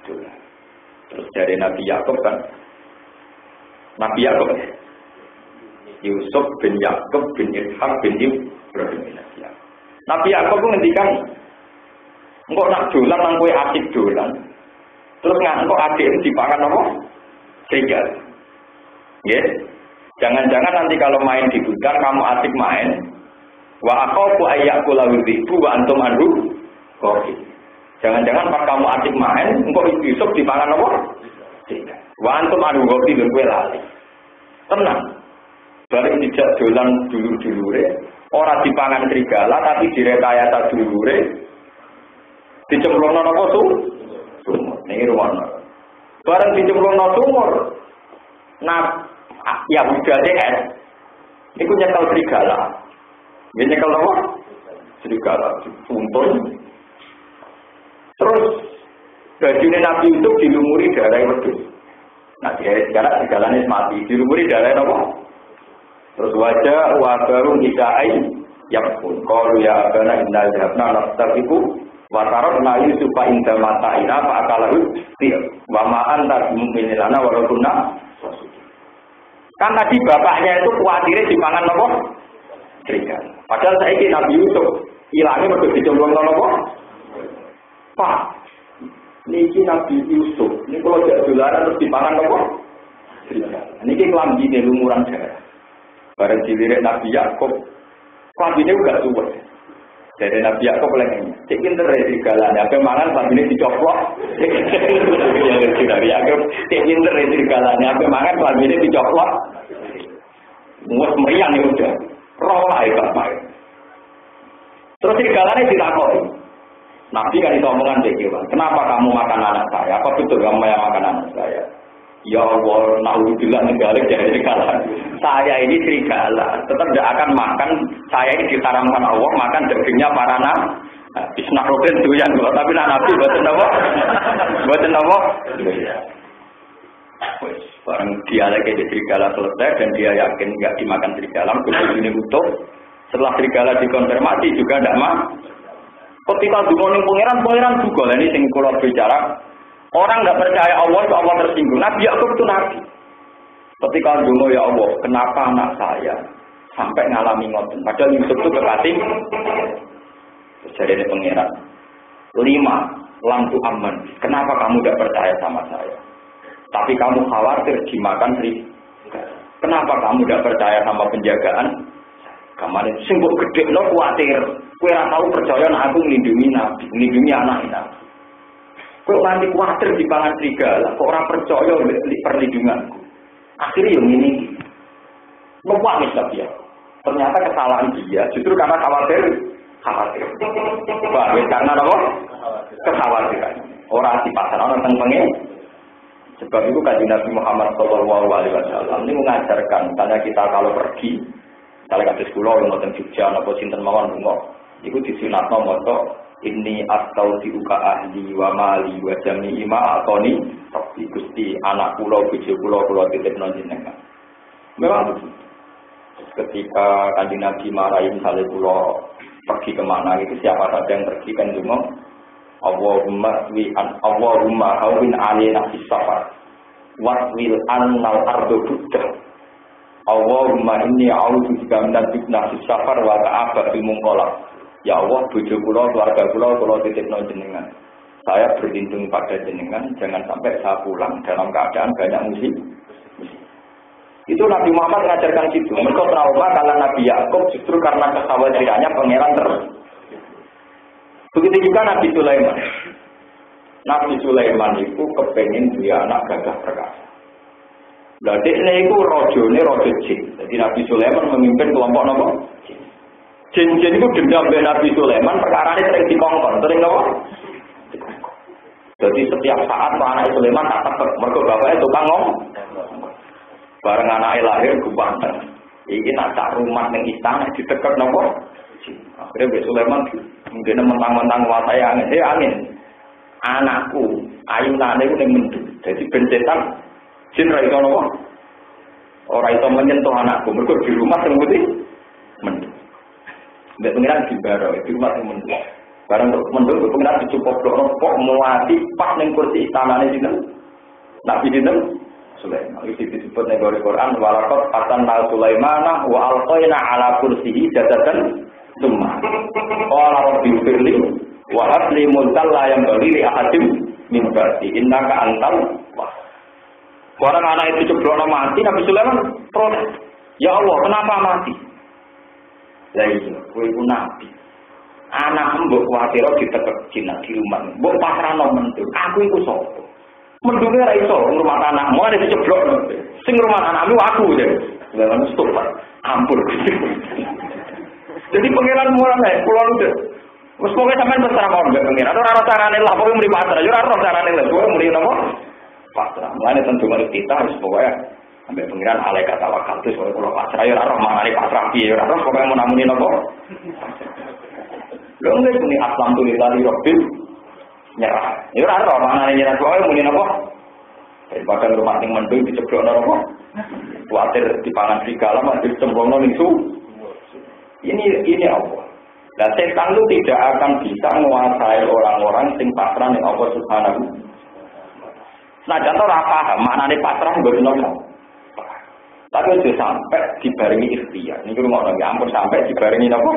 Dolan. Terus dari Nabi Yakub kan, Nabi Yakub Yusuf bin Yakub bin Ishak bin Ibrahim bin Nabi. Nabi Yakub ngendikan, engkau nak dolan nang kowe asik dolan. Terus engkau adik dipangan apa? Serigala. Nggih. Jangan-jangan nanti kalau main di hutan kamu asik main, wa aqafu ayyakula wibu wa antum anhu qawli. Jangan-jangan pas kamu asik main, engkau Yusuf dipangan apa? Serigala. Wa antum anhu qawli lho kowe lali. Tenang. Balik dijak dolan dulur-dulure, ora dipangan serigala tapi direkayasa dulure. Dicemplungno napa sumur. Niki ruwana. Bareng dicemplungno sumur. Nah, ya udah DS. Iku nyekel serigala. Dia nyekel apa? Serigala dituntun. Terus bajunya Nabi itu dilumuri darah wedhus. Nah, sekarang segalanya mati, dilumuri darah apa? Terus wajah baru nisai yang pun. Kalau ya abana innal jabna nastaqiku wa tarakna yusufa inda mata'ina fa akalahu tiap. Wa ma anta mu'minilana wa rabbuna. Kan tadi bapaknya itu khawatirnya dipangan apa? Serigala. Padahal saiki Nabi Yusuf ilangnya mergo dicemplung apa? Pak. Niki Nabi Yusuf, ini kalau jak dolaran terus dipangan apa? Serigala. Niki klambine lumuran darah. Bareng dilirik Nabi Yakub, klambine uga suwet. Dari Nabi Yakub lagi, cek pinter ya serigalanya, apa mangan klambine dicoplok. Dari Yakub, cek pinter ya serigalanya, apa mangan klambine dicoplok. Muat meriang ya udah, roh lah ya bapak. Terus serigalanya ditakoi. Nabi kan itu omongan dekewan, kenapa kamu makan anak saya? Apa betul kamu yang makan anak saya? Ya Allah, naudzubillah negalik dari serigala. Saya ini serigala, tetap tidak akan makan. Saya ini diharamkan Allah makan dagingnya para nabi. Bismillah Robin itu yang tapi Nabi buatan apa? Buatan apa? Barang dia lagi di serigala selesai dan dia yakin nggak dimakan serigala, begitu ini utuh. Setelah serigala dikonfirmasi juga tidak mah. Ketika dumoning pangeran juga ini sing kula bicara. Orang nggak percaya Allah itu Allah tersinggung. Nabi Yakub itu nabi. Ketika dungo ya Allah, kenapa anak saya sampai ngalami ngoten? Padahal Yusuf itu kekasih. Jadi ada pangeran. 5, lampu aman. Kenapa kamu tidak percaya sama saya? Tapi kamu khawatir dimakan serigala. Kenapa kamu tidak percaya sama penjagaan? Kemarin singgung gede lo khawatir. Kue ora tahu percaya nak aku melindungi nabi, melindungi anak nabi. Kok nanti khawatir di pangan serigala, kok orang percaya perlindunganku. Akhirnya yang ini mempunyai dia. Ternyata kesalahan dia justru karena khawatir. Bahwa karena apa? Kekhawatiran. Orang di pasar orang tengah. Sebab itu kajian Nabi Muhammad SAW ini mengajarkan, misalnya kita kalau pergi, misalnya ke sekolah, mau teng Jogja, atau sinten mawon bunga, itu disunatno moto ini atau diuka ahli wa mali wa jami ima atau ni tapi gusti anak pulau bojo pulau titip nonjenengan. Memang ketika kanjeng Nabi marahi misalnya pulau pergi kemana itu siapa saja yang pergi kan cuma Allahumma hawin alina safar waswil annal ardu buddha Allahumma inni a'udzubika min fitnah safar wa ta'aba bil munqalab. Ya Allah, bojo kula, keluarga kula titipno jenengan. Saya berlindung pada jenengan, jangan sampai saya pulang dalam keadaan banyak musibah. Itu Nabi Muhammad mengajarkan gitu. Mereka trauma kalau Nabi Yakub justru karena kekhawatirannya pangeran terus. Begitu juga Nabi Sulaiman. Nabi Sulaiman itu kepengen dia anak gagah perkasa. Lah dekne iku rajane raja jin. Jadi Nabi Sulaiman memimpin kelompok napa? Jin-jin itu dendam dengan Nabi Sulaiman, perkara ini sering dikongkon, sering apa? Jadi setiap saat anak Sulaiman tak tetap, mereka bapaknya tukang ngomong. Bareng anaknya lahir, gubantan. Ini nak rumah yang istana, ditekak apa? Akhirnya Mbak Sulaiman Mungkin mentang-mentang kuasai angin, angin. Anakku, ayunane ku ning mendung. Jadi bencetan jin ra iso napa? Ora iso menyentuh anakku, mergo di rumah sing putih mendung. Mbek pengiran dibaro, di rumah sing mendung. Barang mendung pengiran dicupoklokno kok muati pas ning kursi istanane sinten? Nabi sinten? Sulaiman. Iki disebut ning Quran walaqad fatanna Sulaimana wa alqaina ala kursihi jadatan summa. Qala rabbi firli wa habli mulkan la yanbaghi li ahadin min ba'di innaka antal wahhab. Orang anak itu ceblokno mati, Nabi Sulaiman protes. Ya Allah, kenapa mati? Lah iya, kowe iku nabi. Anak mbok kuwatir ditekek jinak di rumah. Mbok pasrahno mendung. Aku iku sapa? Mendunge ra iso ngrumat anakmu ada diceblokno. Sing ngrumat anakmu aku deh. Sulaiman stop. Ampun. Jadi pangeran mulane kula udah wis pokoke sampean terserah mawon mbek pangeran. Ora ora carane lah pokoke muni pasrah. Yo ora ora carane lah. Pokoke muni napa? Pasrah. Mulane tentu mari kita wis pokoke ambek pangeran alaikat tawakal terus pokoke kula pasrah yo ora ora manane pasrah piye ora ora pokoke mun namuni napa? Lho nek muni aslam tu lillahi rabbil nyerah. Yo ora ora manane nyerah pokoke muni napa? Daripada rumah ning mendung diceblokno napa? Kuwatir dipangan serigala mak dicemplungno ning Ini Allah. Dan setan itu tidak akan bisa menguasai orang-orang sing pasrah ning Allah Subhanahu. Nah, contoh ora paham maknane pasrah mboten ono. Tapi aja sampai dibarengi ikhtiar. Niku ngono ya ampun sampai dibarengi napa?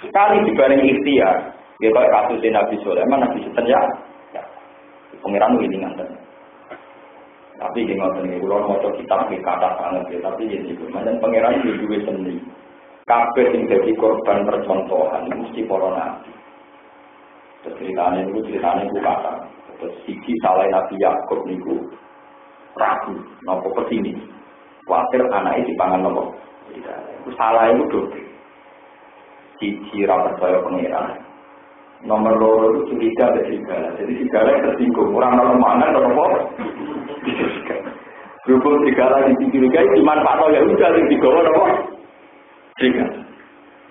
Sekali dibarengi ikhtiar, ya kaya kasus Nabi Sulaiman, Nabi Setia. Pengiran ini nganten. Tapi nggih ngoten niku kula maca kitab iki kata banget tapi ya niku manjen pengiran iki duwe seni. Kabeh sing dadi korban percontohan mesti para nabi. Ceritane niku kata. Terus siji salah Nabi Yakub niku ragu napa kesini. Kuwatir anake dipangan napa. Iku salah iku dobe. Siji ra percaya pengiran. Nomor loro itu curiga dari segala. Jadi segala tersinggung. Orang kalau mangan atau apa? Berhubung segala dicurigai dimanfaatkan ya udah yang digawa apa? Sehingga,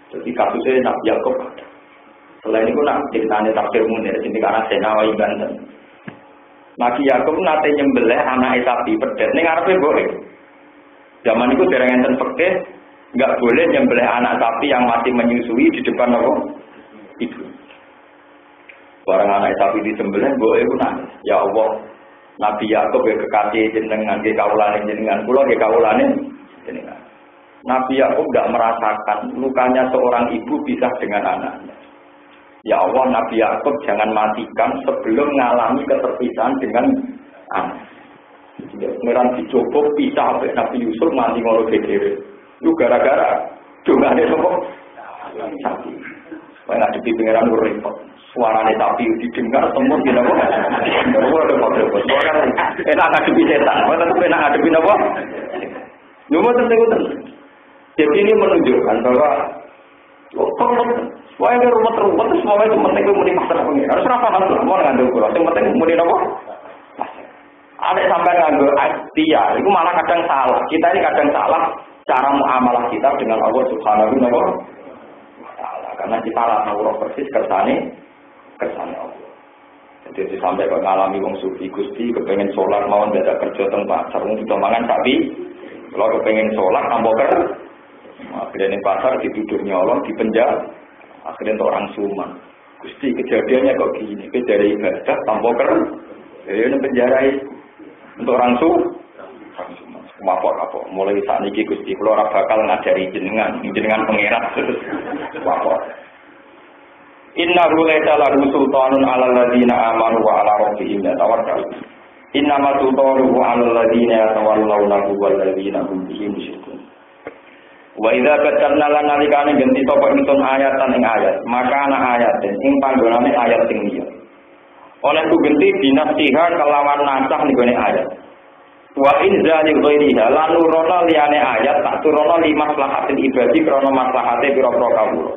jadi kasusnya Nabi Yakub ada. Selain itu nak ceritanya tafsir Munir, sini karena Senawi Banten. Nabi Yakub nate nyembelih anak sapi pedet. Ini ngarepe boleh. Zaman itu dereng enten fikih, nggak boleh nyembelih anak sapi yang masih menyusui di depan apa? Ibu. Barang anak sapi disembelih, boleh itu nangis. Ya Allah, Nabi Yakub ya kekasih jenengan, ke kaulane jenengan, kula ke kaulane jenengan. Nabi Yakub tidak merasakan lukanya seorang ibu pisah dengan anaknya. Ya Allah, Nabi Yakub jangan matikan sebelum mengalami keterpisahan dengan anak. Meran dicoba pisah sampai Nabi Yusuf mati ngono gegere. Lu gara-gara dongane sapa? Sapi. Wah nek di pengiran repot. Suarane sapi didengar semut di napa? Ora ada apa-apa. Suara enak ngadepi setan. Ora tetep enak ngadepi napa? Lu mboten tentu. Jadi ini menunjukkan bahwa wah ini rumah terus semuanya penting itu muni masalah pengen. Harus apa hal mau ngandung kurang. Yang penting muni apa? Ada sampai ngandung ikhtiar. Itu malah kadang salah. Kita ini kadang salah cara muamalah kita dengan Allah Subhanahu wa Ta'ala. Karena kita lah tahu persis kersane Allah. Jadi sampai kok ngalami wong sufi Gusti kepengen sholat mau tidak kerja tempat sarung kita mangan sapi. Kalau kepengen sholat tambah kerja. Akhirnya di pasar dituduh nyolong, dipenjara. Akhirnya untuk orang Suman. Gusti kejadiannya kok gini, dari ibadah tanpa keren. Jadi ini penjara itu untuk orang Suman. Kapok. Mulai saat ini Gusti kalau orang bakal ngajari jenengan pengirat. Kapok. Innahu laisa lahu sultanun 'alal ladzina amanu wa 'ala rabbihim yatawakkalun. Innama sultanuhu 'alal ladzina yatawallawnahu wal ladzina hum bihi musyrikun. Wa idza batalna lan nalikane ganti sapa ingsun ayatan ing ayat, maka ana ayat ing panggonane ayat sing liya. Oleh ku ganti dinasiha kelawan nasah nggone ayat. Wa in zali ghairiha lan nurono liyane ayat tak turono li maslahatin ibadi krana maslahate pira-pira kawula.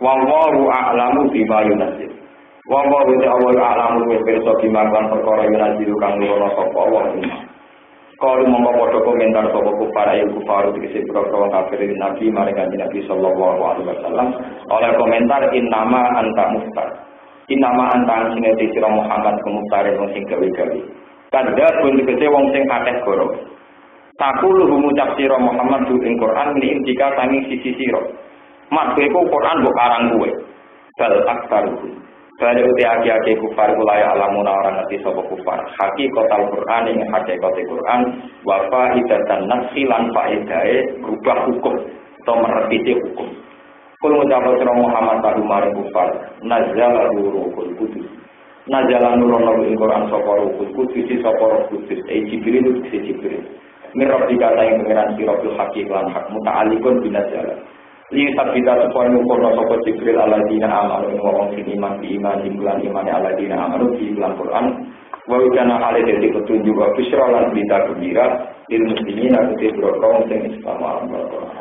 Wallahu a'lamu bima yunzil. Wallahu ta'ala a'lamu wa pirsa bima kan perkara yunzil kang nurono sapa Allah. Kalau mongko padha komentar sapa kufar ayo kufar dikese pro-pro kafir Nabi maring kanjeng Nabi sallallahu alaihi wasallam oleh komentar innama anta muftar. Innama anta sing sira Muhammad kemuftarin wong sing gawe-gawe. Kadha pun dikese wong sing akeh goro. Takulu ngucap sira Muhammad ing Quran ni indika tangi sisi sira. Mak kowe Quran mbok karang kowe. Bal aktaru. Bale uti aki-aki kufar kula ya alamuna orang ngerti sapa kufar. Hakikatul Quran ing hakikate Quran wa faidatan nasilan faidae rubah hukum atau merevisi hukum. Kul ngucap sira Muhammad kadu maring kufar nazala ruhul qudus. Nazala nurono ing Quran sapa ruhul qudus sapa roh kudus Jibril Jibril. Mirab dikata yang pengiran sirabul hakikan hak muta'alikun binazala. Li sabita supaya ngumpulna sapa Jibril alladzina amanu ing wong sing iman di iman lan iman alladzina amanu di dalam Quran wa kana hale dadi petunjuk wa bisyra lan berita gembira lil muslimin ati kaum sing Islam Allah.